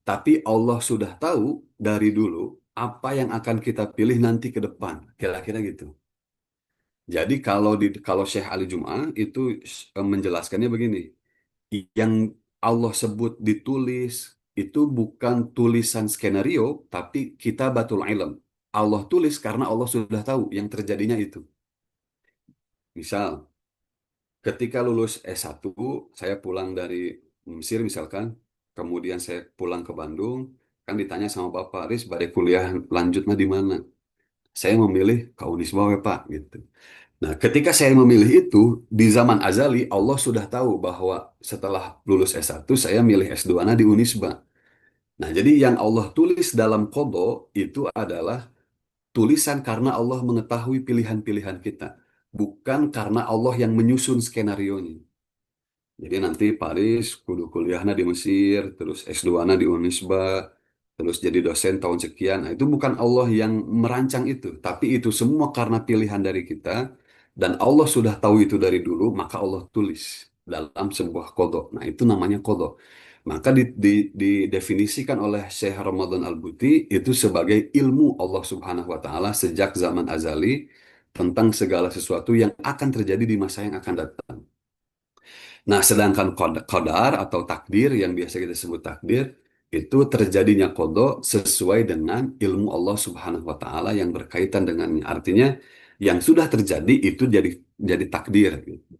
tapi Allah sudah tahu dari dulu apa yang akan kita pilih nanti ke depan. Kira-kira gitu. Jadi kalau Syekh Ali Jum'ah itu menjelaskannya begini, yang Allah sebut ditulis itu bukan tulisan skenario, tapi kitabatul ilm. Allah tulis karena Allah sudah tahu yang terjadinya itu. Misal, ketika lulus S1, saya pulang dari Mesir misalkan, kemudian saya pulang ke Bandung, kan ditanya sama Bapak, Riz, badai kuliah lanjutnya di mana? Saya memilih ke Unisba, we, Pak, gitu. Nah, ketika saya memilih itu, di zaman azali, Allah sudah tahu bahwa setelah lulus S1, saya milih S2-nya di Unisba. Nah, jadi yang Allah tulis dalam kodo itu adalah tulisan karena Allah mengetahui pilihan-pilihan kita. Bukan karena Allah yang menyusun skenario-nya. Jadi nanti Paris kudu kuliahnya di Mesir, terus S2-nya di Unisba, terus jadi dosen tahun sekian. Nah, itu bukan Allah yang merancang itu, tapi itu semua karena pilihan dari kita dan Allah sudah tahu itu dari dulu, maka Allah tulis dalam sebuah kodok. Nah, itu namanya kodok. Maka didefinisikan oleh Syekh Ramadan Al-Buti itu sebagai ilmu Allah Subhanahu wa taala sejak zaman azali tentang segala sesuatu yang akan terjadi di masa yang akan datang. Nah, sedangkan qadar atau takdir yang biasa kita sebut takdir itu terjadinya kodok sesuai dengan ilmu Allah Subhanahu wa taala yang berkaitan dengannya. Artinya yang sudah terjadi itu jadi takdir gitu.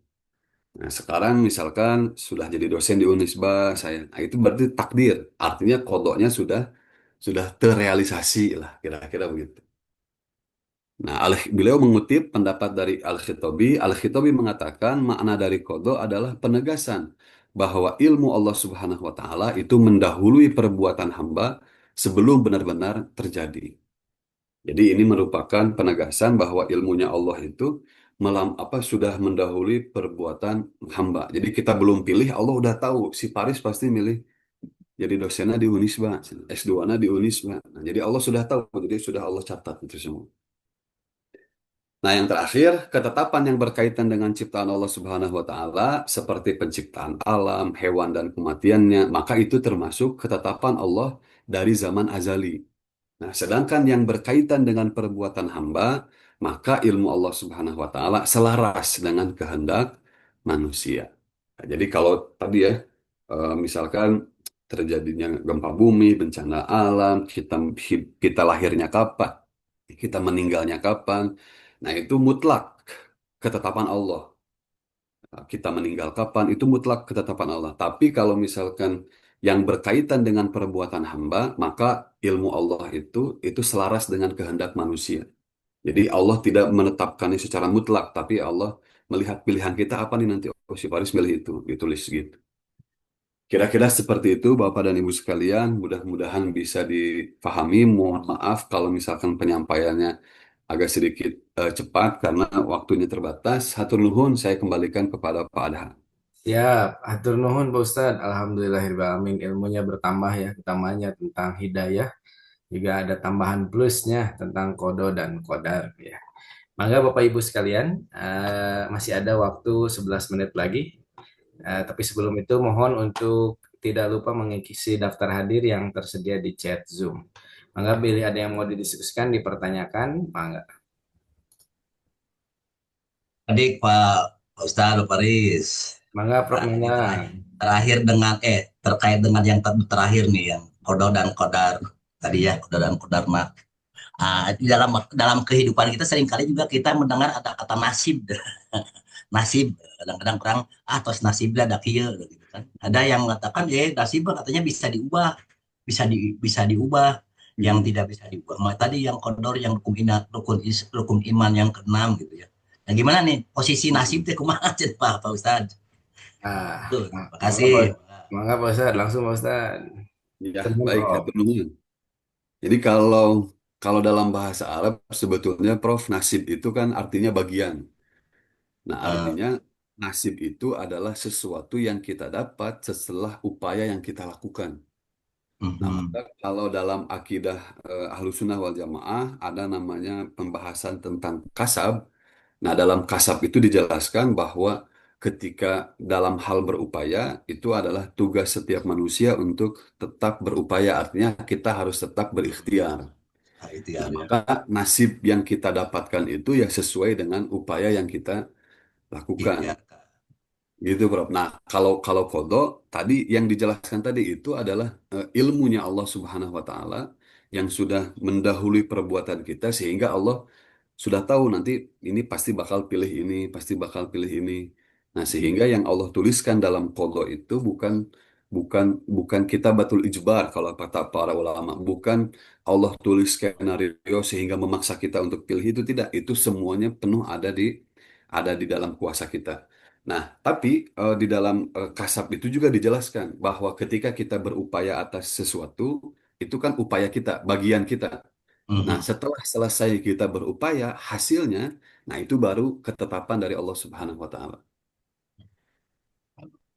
Nah, sekarang misalkan sudah jadi dosen di Unisba saya. Nah, itu berarti takdir. Artinya kodoknya sudah terrealisasi lah kira-kira begitu. Nah, beliau mengutip pendapat dari Al-Khitabi. Al-Khitabi mengatakan makna dari kodo adalah penegasan bahwa ilmu Allah Subhanahu wa taala itu mendahului perbuatan hamba sebelum benar-benar terjadi. Jadi ini merupakan penegasan bahwa ilmunya Allah itu sudah mendahului perbuatan hamba. Jadi kita belum pilih, Allah udah tahu si Paris pasti milih jadi dosennya di Unisba, S2-nya di Unisba. Nah, jadi Allah sudah tahu, jadi sudah Allah catat itu semua. Nah, yang terakhir, ketetapan yang berkaitan dengan ciptaan Allah Subhanahu wa taala seperti penciptaan alam, hewan dan kematiannya, maka itu termasuk ketetapan Allah dari zaman azali. Nah, sedangkan yang berkaitan dengan perbuatan hamba, maka ilmu Allah Subhanahu wa taala selaras dengan kehendak manusia. Nah, jadi kalau tadi ya, misalkan terjadinya gempa bumi, bencana alam, kita lahirnya kapan, kita meninggalnya kapan, nah itu mutlak ketetapan Allah. Nah, kita meninggal kapan, itu mutlak ketetapan Allah. Tapi kalau misalkan yang berkaitan dengan perbuatan hamba, maka ilmu Allah itu selaras dengan kehendak manusia. Jadi Allah tidak menetapkannya secara mutlak, tapi Allah melihat pilihan kita apa nih nanti. Oh, si Faris milih itu, ditulis gitu. Kira-kira seperti itu, Bapak dan Ibu sekalian. Mudah-mudahan bisa dipahami. Mohon maaf kalau misalkan penyampaiannya agak sedikit cepat karena waktunya terbatas. Hatur nuhun, saya kembalikan kepada Pak Adha. Siap, hatur nuhun Pak Ustadz. Alhamdulillahirrahmanirrahim. Ilmunya bertambah ya, utamanya tentang hidayah. Juga ada tambahan plusnya tentang kodo dan kodar ya. Maka Bapak Ibu sekalian, masih ada waktu 11 menit lagi. Tapi sebelum itu mohon untuk tidak lupa mengisi daftar hadir yang tersedia di chat Zoom. Maka bila ada yang mau didiskusikan, dipertanyakan, mangga. Tadi Pak Ustadz Paris Mangga Prof. ini Nanang. terakhir dengan terkait dengan yang terakhir nih yang kodo dan kodar tadi ya kodo dan kodar mah. Di dalam dalam kehidupan kita seringkali juga kita mendengar ada kata nasib. Nasib kadang-kadang orang tos nasib ada kieu gitu kan. Ada yang mengatakan nasib katanya bisa diubah, bisa diubah. Yang tidak bisa diubah. Tadi yang kodor yang rukun iman yang keenam gitu ya. Nah, gimana nih posisi nasib teh kumaha cenah Pak Ustadz? Ah, Tuh, terima mangga, kasih. mangga Pak Ustadz, langsung Pak Ustadz. Ya, Terima baik, Prof. hatur nuhun. Jadi kalau dalam bahasa Arab sebetulnya Prof, nasib itu kan artinya bagian. Nah, Eh, artinya nasib itu adalah sesuatu yang kita dapat setelah upaya yang kita lakukan. Nah, maka mhm, kalau dalam akidah Ahlus Sunnah wal Jamaah ada namanya pembahasan tentang kasab. Nah, dalam kasab itu dijelaskan bahwa ketika dalam hal berupaya itu adalah tugas setiap manusia untuk tetap berupaya. Artinya kita harus tetap berikhtiar. Nah, itu ya. Nah, maka nasib yang kita dapatkan itu ya sesuai dengan upaya yang kita lakukan. Iya. Gitu, Bro. Nah, kalau kodok tadi yang dijelaskan tadi itu adalah ilmunya Allah Subhanahu wa taala yang sudah mendahului perbuatan kita sehingga Allah sudah tahu nanti ini pasti bakal pilih ini, pasti bakal pilih ini. Nah, sehingga yang Allah tuliskan dalam kodok itu bukan bukan bukan kita batul ijbar kalau kata para ulama, bukan Allah tulis skenario sehingga memaksa kita untuk pilih itu tidak. Itu semuanya penuh ada di dalam kuasa kita. Nah, tapi di dalam kasab itu juga dijelaskan bahwa ketika kita berupaya atas sesuatu, itu kan upaya kita, bagian kita. Nah, Mhm. setelah selesai kita berupaya, hasilnya, nah itu baru ketetapan dari Allah Subhanahu wa taala.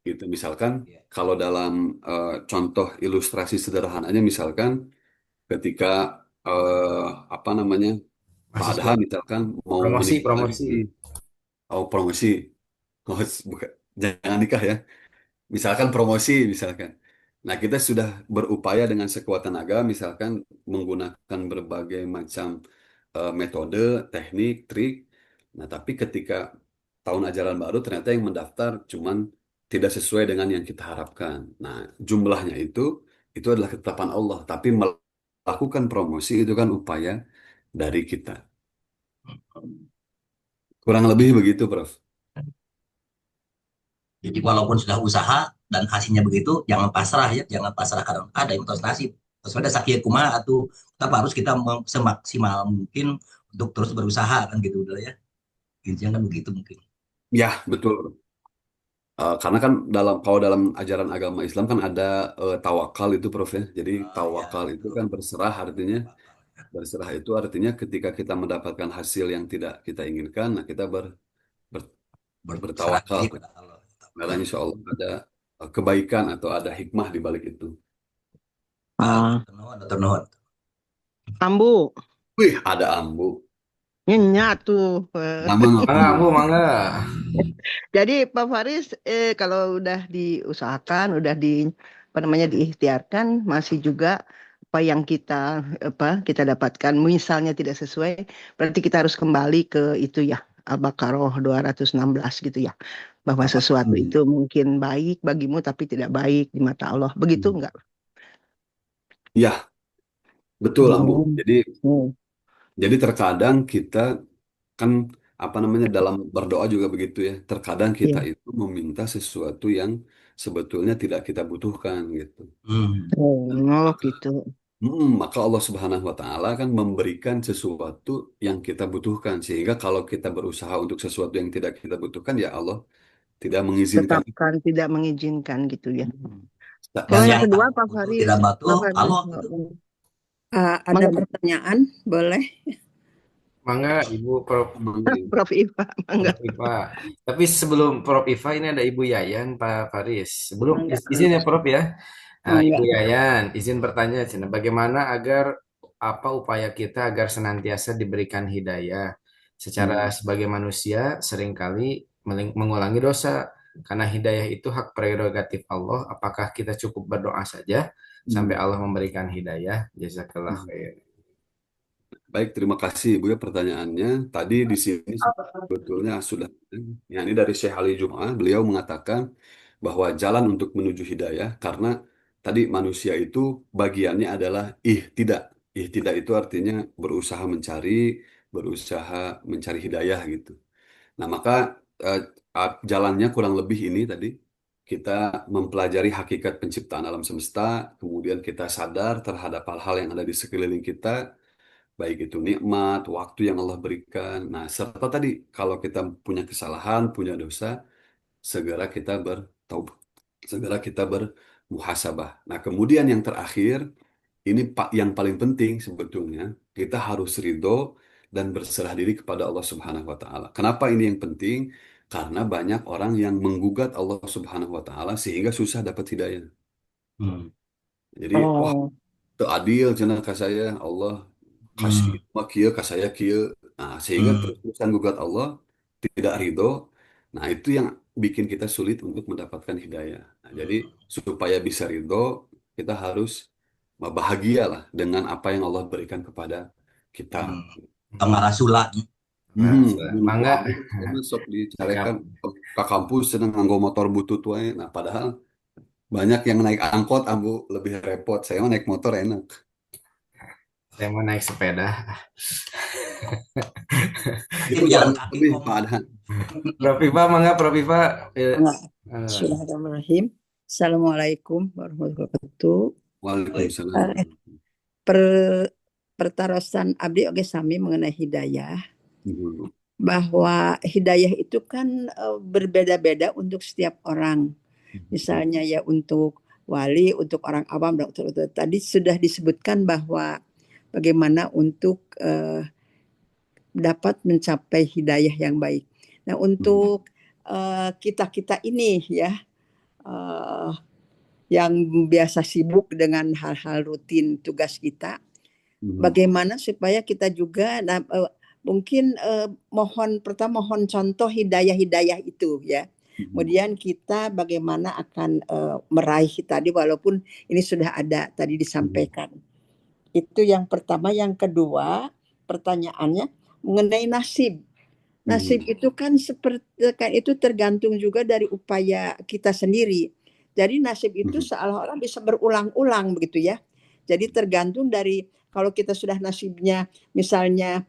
Gitu. Misalkan Iya. kalau dalam contoh ilustrasi sederhananya misalkan ketika eh, apa namanya? Pak Mahasiswa. Adham misalkan mau Promosi, menikah lagi promosi. nih. Oh, promosi. Oh, bukan, jangan nikah ya. Misalkan promosi, misalkan. Nah, kita sudah berupaya dengan sekuat tenaga, misalkan menggunakan berbagai macam metode, teknik, trik. Nah, tapi ketika tahun ajaran baru, ternyata yang mendaftar cuman tidak sesuai dengan yang kita harapkan. Nah, jumlahnya itu adalah ketetapan Allah. Tapi melakukan promosi itu kan upaya dari kita. Kurang lebih begitu, Prof. Jadi walaupun sudah usaha dan hasilnya begitu, jangan pasrah ya, jangan pasrah karena ada yang tos nasib. Terus ada sakit kumaha atau tetap harus kita semaksimal mungkin untuk terus berusaha kan gitu udah ya. Intinya kan begitu mungkin. Ya, betul. Karena kan kalau dalam ajaran agama Islam kan ada tawakal itu Prof ya. Jadi Ya tawakal itu betul. kan berserah itu artinya ketika kita mendapatkan hasil yang tidak kita inginkan, nah kita ber- Berserah bertawakal. diri pada Allah. Karena insya Allah ada kebaikan atau ada hikmah di balik itu. Ah, Atur nuhun. ambu, Wih, ada ambu. nyenyak tuh. Nama Mangga, ambu. Bu, mangga. Jadi Pak Faris, kalau udah diusahakan, udah apa namanya diikhtiarkan, masih juga apa yang kita dapatkan, misalnya tidak sesuai, berarti kita harus kembali ke itu ya, Al-Baqarah 216 gitu ya, bahwa sesuatu Hmm. itu mungkin baik bagimu tapi tidak baik di mata Allah. Begitu enggak? Ya, betul ambu. Hmm. Jadi Hmm. jadi terkadang kita kan apa namanya dalam berdoa juga begitu ya. Terkadang kita Iya. itu meminta sesuatu yang sebetulnya tidak kita butuhkan gitu. Hmm. Nah, Oh, maka, gitu. maka Allah Subhanahu wa taala kan memberikan sesuatu yang kita butuhkan sehingga kalau kita berusaha untuk sesuatu yang tidak kita butuhkan ya Allah tidak mengizinkan. Tetapkan tidak mengizinkan gitu ya. Hmm. Kalau Dan yang yang kedua, Pak betul Faris, tidak Pak betul Faris, Allah gitu. Ada Mangga, pertanyaan, boleh? Mangga, Ibu Prof. Prof. Iva, mangga. Prof. Iva. Tapi sebelum Prof. Iva ini ada Ibu Yayan, Pak Faris. Sebelum Mangga, izin ya Prof ya. Nah, mangga. Ibu Yayan, izin bertanya, Cina. Bagaimana agar apa upaya kita agar senantiasa diberikan hidayah? Secara Hmm. sebagai manusia seringkali mengulangi dosa. Karena hidayah itu hak prerogatif Allah. Apakah kita cukup berdoa saja sampai Hmm. Allah memberikan hidayah? Jazakallah Hmm. khair. Baik, terima kasih Ibu ya pertanyaannya. Tadi di sini sebetulnya sudah, ya ini dari Syekh Ali Jum'ah, beliau mengatakan bahwa jalan untuk menuju hidayah, karena tadi manusia itu bagiannya adalah ihtidak. Ihtidak itu artinya berusaha mencari hidayah gitu. Nah, maka eh, jalannya kurang lebih ini tadi, kita mempelajari hakikat penciptaan alam semesta, kemudian kita sadar terhadap hal-hal yang ada di sekeliling kita, baik itu nikmat, waktu yang Allah berikan. Nah, serta tadi kalau kita punya kesalahan, punya dosa, segera kita bertaubat, segera kita bermuhasabah. Nah, kemudian yang terakhir, ini Pak yang paling penting sebetulnya, kita harus ridho dan berserah diri kepada Allah Subhanahu wa taala. Kenapa ini yang penting? Karena banyak orang yang menggugat Allah Subhanahu wa taala sehingga susah dapat hidayah. Hmm. Jadi, wah, Oh, teu adil cenah ka saya Allah kasih Hmm. mah kieu ka saya kieu. Nah, sehingga Hmm. terus-terusan gugat Allah tidak ridho. Nah, itu yang bikin kita sulit untuk mendapatkan hidayah. Nah, jadi supaya bisa ridho, kita harus bahagia lah dengan apa yang Allah berikan kepada kita. Pengarasulah. Nah, Dulu mangga abdi karena sok cakap. dicarekan ke kampus sedang nganggo motor butut wae. Nah, padahal banyak yang naik angkot ambu lebih repot. Saya mah naik motor enak. Saya mau naik sepeda. Itu Mungkin jalan jauh kaki lebih Om. Pak Adhan. Prof Iva, mangga Prof Iva. Enggak. Eh, Bismillahirrahmanirrahim. Assalamualaikum warahmatullahi wabarakatuh. Waalaikumsalam. Per pertarosan abdi oge sami mengenai hidayah, Mhm. bahwa hidayah itu kan berbeda-beda untuk setiap orang. Misalnya ya untuk wali, untuk orang awam, dan tadi sudah disebutkan bahwa bagaimana untuk dapat mencapai hidayah yang baik. Nah, untuk kita-kita ini ya, eh, yang biasa sibuk dengan hal-hal rutin tugas kita, bagaimana supaya kita juga mungkin mohon contoh hidayah-hidayah itu ya. Kemudian kita bagaimana akan meraih tadi, walaupun ini sudah ada tadi disampaikan. Itu yang pertama. Yang kedua, pertanyaannya mengenai nasib. Nasib itu kan itu tergantung juga dari upaya kita sendiri. Jadi nasib itu seolah-olah bisa berulang-ulang begitu ya. Jadi tergantung dari, kalau kita sudah nasibnya misalnya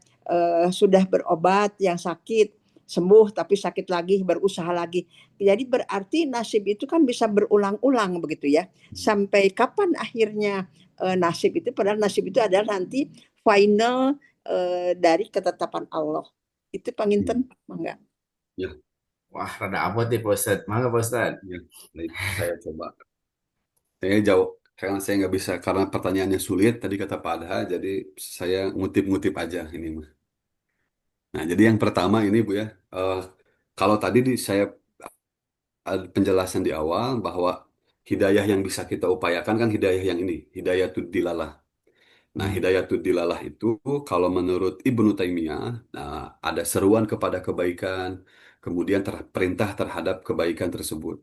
sudah berobat yang sakit, sembuh tapi sakit lagi, berusaha lagi. Jadi berarti nasib itu kan bisa berulang-ulang begitu ya. Sampai kapan akhirnya nasib itu, padahal nasib itu adalah nanti final dari ketetapan Allah. Itu panginten, mangga. Ya, Wah, rada abot nih Pak Ustadz. Mangga Pak Ustadz. ya. Baik, saya coba. Saya jauh karena saya nggak bisa karena pertanyaannya sulit tadi kata Pak Adha, jadi saya ngutip-ngutip aja ini mah. Nah, jadi yang pertama ini Bu ya, kalau tadi saya ada penjelasan di awal bahwa hidayah yang bisa kita upayakan kan hidayah yang ini, hidayatud dilalah. Nah, hidayatud dilalah itu kalau menurut Ibnu Taimiyah, nah, ada seruan kepada kebaikan, kemudian perintah terhadap kebaikan tersebut.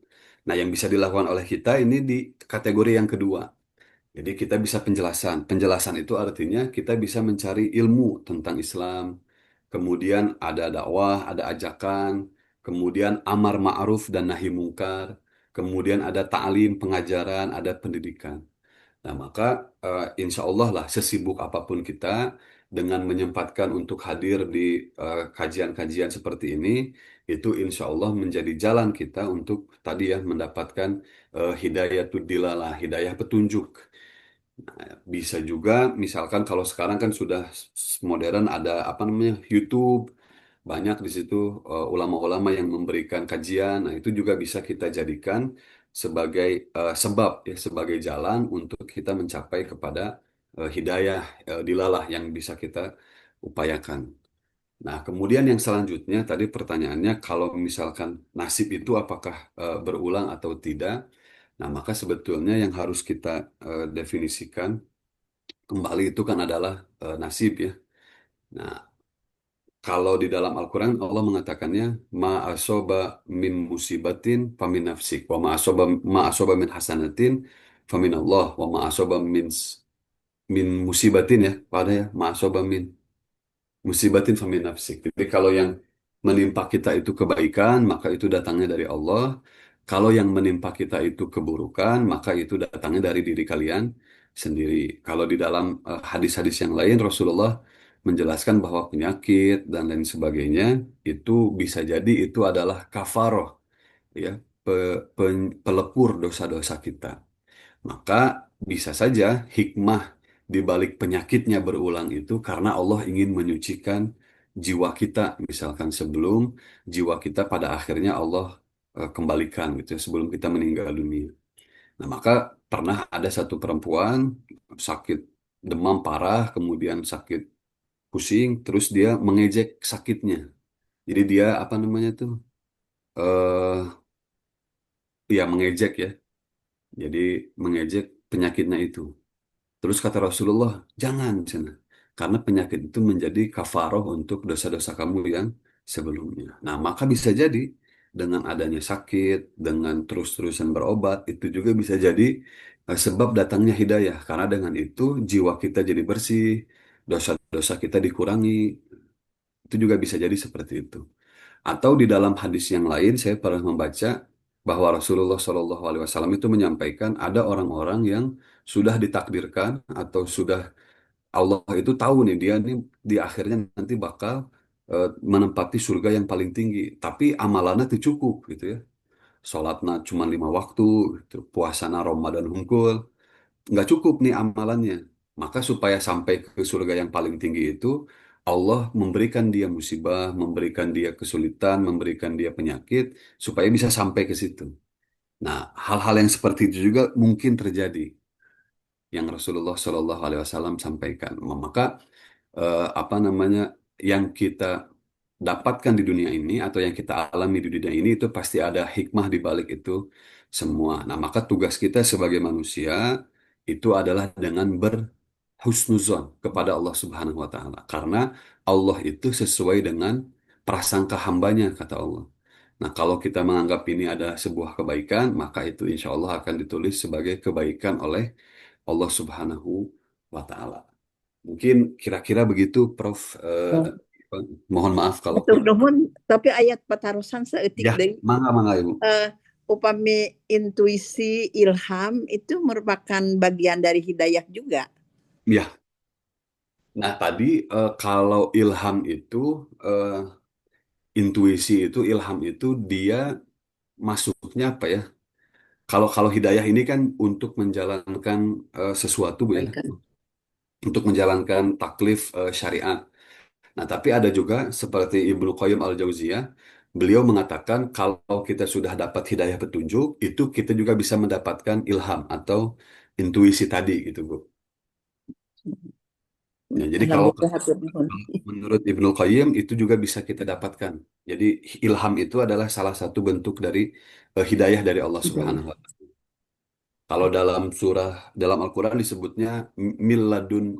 Nah, yang bisa dilakukan oleh kita ini di kategori yang kedua. Jadi kita bisa penjelasan. Penjelasan itu artinya kita bisa mencari ilmu tentang Islam. Kemudian ada dakwah, ada ajakan. Kemudian amar ma'ruf dan nahi mungkar. Kemudian ada ta'lim, pengajaran, ada pendidikan. Nah, maka insya Allah lah sesibuk apapun kita dengan menyempatkan untuk hadir di kajian-kajian seperti ini, itu insya Allah menjadi jalan kita untuk tadi ya mendapatkan hidayatud dilalah, hidayah petunjuk. Bisa juga, misalkan kalau sekarang kan sudah modern ada apa namanya YouTube, banyak di situ ulama-ulama yang memberikan kajian. Nah, itu juga bisa kita jadikan sebagai sebab ya, sebagai jalan untuk kita mencapai kepada hidayah dilalah yang bisa kita upayakan. Nah, kemudian yang selanjutnya tadi pertanyaannya kalau misalkan nasib itu apakah berulang atau tidak? Nah, maka sebetulnya yang harus kita definisikan kembali itu kan adalah nasib ya. Nah, kalau di dalam Al-Quran Allah mengatakannya ma asoba min musibatin famin nafsik wa ma asoba min hasanatin famin Allah wa ma asoba min musibatin ya pada ya ma asoba min musibatin famin nafsik. Jadi kalau yang menimpa kita itu kebaikan maka itu datangnya dari Allah. Kalau yang menimpa kita itu keburukan maka itu datangnya dari diri kalian sendiri. Kalau di dalam hadis-hadis yang lain Rasulullah menjelaskan bahwa penyakit dan lain sebagainya itu bisa jadi itu adalah kafaroh ya pelepur dosa-dosa kita. Maka bisa saja hikmah di balik penyakitnya berulang itu karena Allah ingin menyucikan jiwa kita misalkan sebelum jiwa kita pada akhirnya Allah kembalikan gitu ya, sebelum kita meninggal dunia. Nah, maka pernah ada satu perempuan sakit demam parah, kemudian sakit pusing, terus dia mengejek sakitnya. Jadi dia apa namanya tuh? eh Ya mengejek ya. Jadi mengejek penyakitnya itu. Terus kata Rasulullah, jangan cina. Karena penyakit itu menjadi kafaroh untuk dosa-dosa kamu yang sebelumnya. Nah, maka bisa jadi dengan adanya sakit, dengan terus-terusan berobat, itu juga bisa jadi sebab datangnya hidayah. Karena dengan itu jiwa kita jadi bersih, dosa-dosa kita dikurangi. Itu juga bisa jadi seperti itu. Atau di dalam hadis yang lain saya pernah membaca bahwa Rasulullah SAW itu menyampaikan ada orang-orang yang sudah ditakdirkan atau sudah Allah itu tahu nih dia nih di akhirnya nanti bakal menempati surga yang paling tinggi. Tapi amalannya tuh cukup gitu ya. Sholatnya cuma 5 waktu, gitu. Puasana Ramadan hungkul, nggak cukup nih amalannya. Maka supaya sampai ke surga yang paling tinggi itu, Allah memberikan dia musibah, memberikan dia kesulitan, memberikan dia penyakit, supaya bisa sampai ke situ. Nah, hal-hal yang seperti itu juga mungkin terjadi yang Rasulullah Shallallahu Alaihi Wasallam sampaikan. Maka apa namanya yang kita dapatkan di dunia ini atau yang kita alami di dunia ini itu pasti ada hikmah di balik itu semua. Nah, maka tugas kita sebagai manusia itu adalah dengan berhusnuzon kepada Allah Subhanahu wa taala. Karena Allah itu sesuai dengan prasangka hambanya kata Allah. Nah, kalau kita menganggap ini ada sebuah kebaikan, maka itu insya Allah akan ditulis sebagai kebaikan oleh Allah Subhanahu wa taala. Mungkin kira-kira begitu, Prof. Oh, Mohon maaf kalau Matur kurang. nuhun, tapi ayat patarosan seeutik Ya, deui. mangga Ibu. Upami intuisi ilham itu merupakan bagian dari hidayah juga. Ya, nah tadi kalau ilham itu, intuisi itu, ilham itu dia masuknya apa ya? Kalau kalau hidayah ini kan untuk menjalankan sesuatu Bu ya, Baikkan. untuk menjalankan taklif syariat. Nah, tapi ada juga seperti Ibnu Qayyim al-Jauziyah, beliau mengatakan kalau kita sudah dapat hidayah petunjuk, itu kita juga bisa mendapatkan ilham atau intuisi tadi gitu, Bu. Ya, jadi kalau Alhamdulillah hatur nuhun. menurut Ibnu Qayyim itu juga bisa kita dapatkan. Jadi ilham itu adalah salah satu bentuk dari hidayah dari Allah Hidayah. Subhanahu wa Ta'ala. Kalau dalam Al-Qur'an disebutnya milladun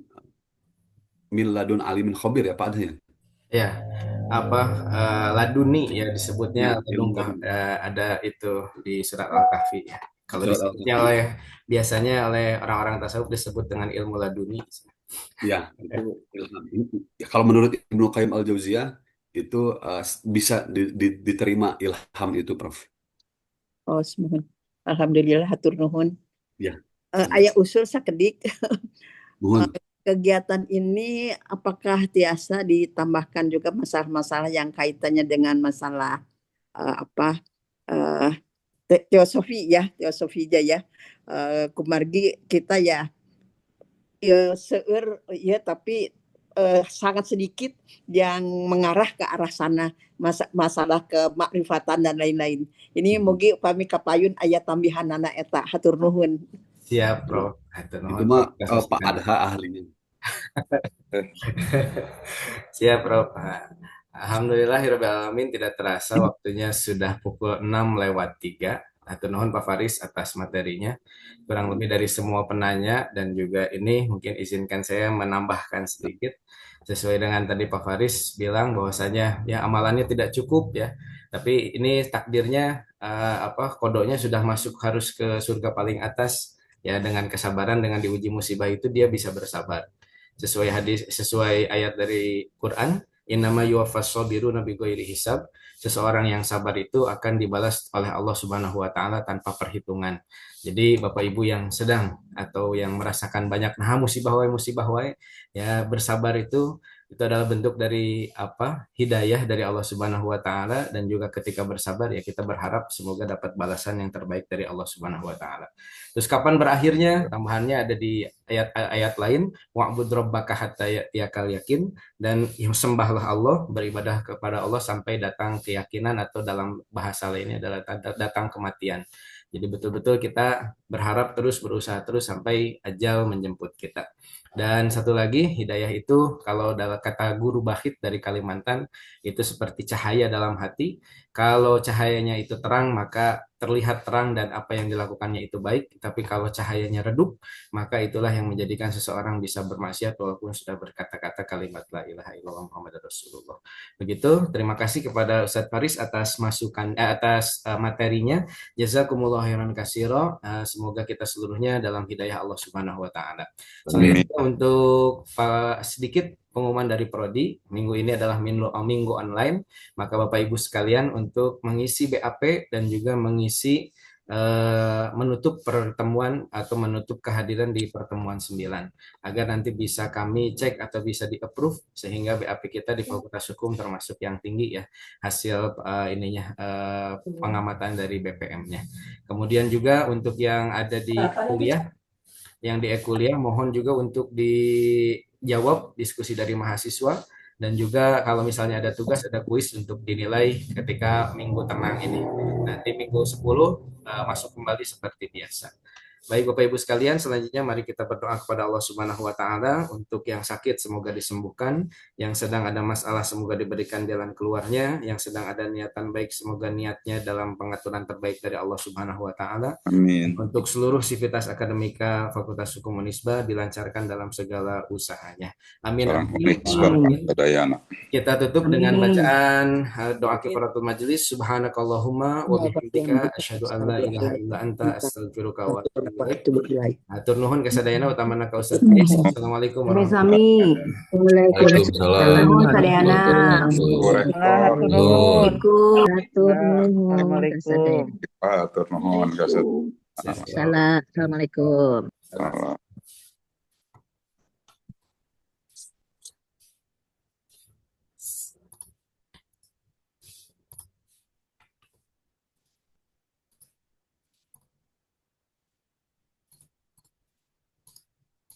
milladun alimin khabir ya Pak ada ya? Ya, apa laduni ya disebutnya Ya, ladung ilmu ladun. ada itu di surat Al-Kahfi ya. Kalau Surat disebutnya Al-Kahfi. biasanya oleh orang-orang tasawuf disebut dengan ilmu laduni. Ya, itu ilham. Ya, kalau menurut Ibnu Qayyim al-Jauziyah itu bisa diterima ilham itu, Prof. Oh, semohon. Alhamdulillah hatur nuhun. Ya, Aya usul sakedik. mohon. Kegiatan ini apakah tiasa ditambahkan juga masalah-masalah yang kaitannya dengan masalah apa teosofi ya, teosofi aja ya. Kumargi kita ya seueur ya tapi sangat sedikit yang mengarah ke arah sana, masalah kemakrifatan dan lain-lain. Ini mugi upami kapayun aya tambihanana eta hatur nuhun. Siap, Prof. Hatur Itu nuhun, mah Prof. Pak Kasosikan. Adha ahlinya. Siap, Prof. Alhamdulillahirabbil alamin, tidak terasa waktunya sudah pukul 6:03. Hatur nuhun Pak Faris atas materinya. Kurang lebih dari semua penanya dan juga ini mungkin izinkan saya menambahkan sedikit sesuai dengan tadi Pak Faris bilang bahwasanya ya amalannya tidak cukup ya. Tapi ini takdirnya kodonya sudah masuk harus ke surga paling atas ya dengan kesabaran dengan diuji musibah itu dia bisa bersabar. Sesuai hadis sesuai ayat dari Quran, innama yuwaffas sabiruna bighairi hisab. Seseorang yang sabar itu akan dibalas oleh Allah Subhanahu wa taala tanpa perhitungan. Jadi Bapak Ibu yang sedang atau yang merasakan banyak musibah wae ya bersabar itu adalah bentuk dari hidayah dari Allah Subhanahu wa taala dan juga ketika bersabar ya kita berharap semoga dapat balasan yang terbaik dari Allah Subhanahu wa taala. Terus kapan berakhirnya? Tambahannya ada di ayat-ayat lain, wa'bud rabbaka hatta ya'tiyakal yakin, dan sembahlah Allah, beribadah kepada Allah sampai datang keyakinan atau dalam bahasa lainnya adalah datang kematian. Jadi betul-betul kita berharap terus berusaha terus sampai ajal menjemput kita. Dan satu lagi, hidayah itu kalau dalam kata guru Bahit dari Kalimantan, itu seperti cahaya dalam hati. Kalau cahayanya itu terang, maka terlihat terang dan apa yang dilakukannya itu baik. Tapi kalau cahayanya redup, maka itulah yang menjadikan seseorang bisa bermaksiat walaupun sudah berkata-kata kalimat la ilaha illallah Muhammad Rasulullah. Begitu, terima kasih kepada Ustadz Faris atas materinya. Jazakumullah khairan katsira. Semoga kita seluruhnya dalam hidayah Allah Subhanahu wa taala. Selanjutnya untuk sedikit pengumuman dari Prodi, minggu ini adalah minggu online, maka Bapak Ibu sekalian untuk mengisi BAP dan juga mengisi menutup pertemuan atau menutup kehadiran di pertemuan 9 agar nanti bisa kami cek atau bisa di-approve sehingga BAP kita di Fakultas Hukum termasuk yang tinggi ya hasil pengamatan dari BPM-nya. Kemudian juga untuk yang ada di kuliah mohon juga untuk dijawab diskusi dari mahasiswa dan juga kalau misalnya ada tugas, ada kuis untuk dinilai ketika minggu tenang ini. Nanti minggu 10 masuk kembali seperti biasa. Baik Bapak Ibu sekalian, selanjutnya mari kita berdoa kepada Allah Subhanahu wa taala untuk yang sakit semoga disembuhkan, yang sedang ada masalah semoga diberikan jalan keluarnya, yang sedang ada niatan baik semoga niatnya dalam pengaturan terbaik dari Allah Subhanahu wa taala. Amin. Untuk seluruh sivitas akademika Fakultas Hukum Unisba dilancarkan dalam segala usahanya. Amin. Kita tutup dengan bacaan doa kifaratul majelis. Subhanakallahumma wa bihamdika asyhadu an la ilaha illa anta astaghfiruka wa atubu ilaik. Atur nuhun kasadayana utamana ka Ustaz Faris. Assalamualaikum warahmatullahi wabarakatuh. Waalaikumsalam. Atur nuhun. Assalamualaikum.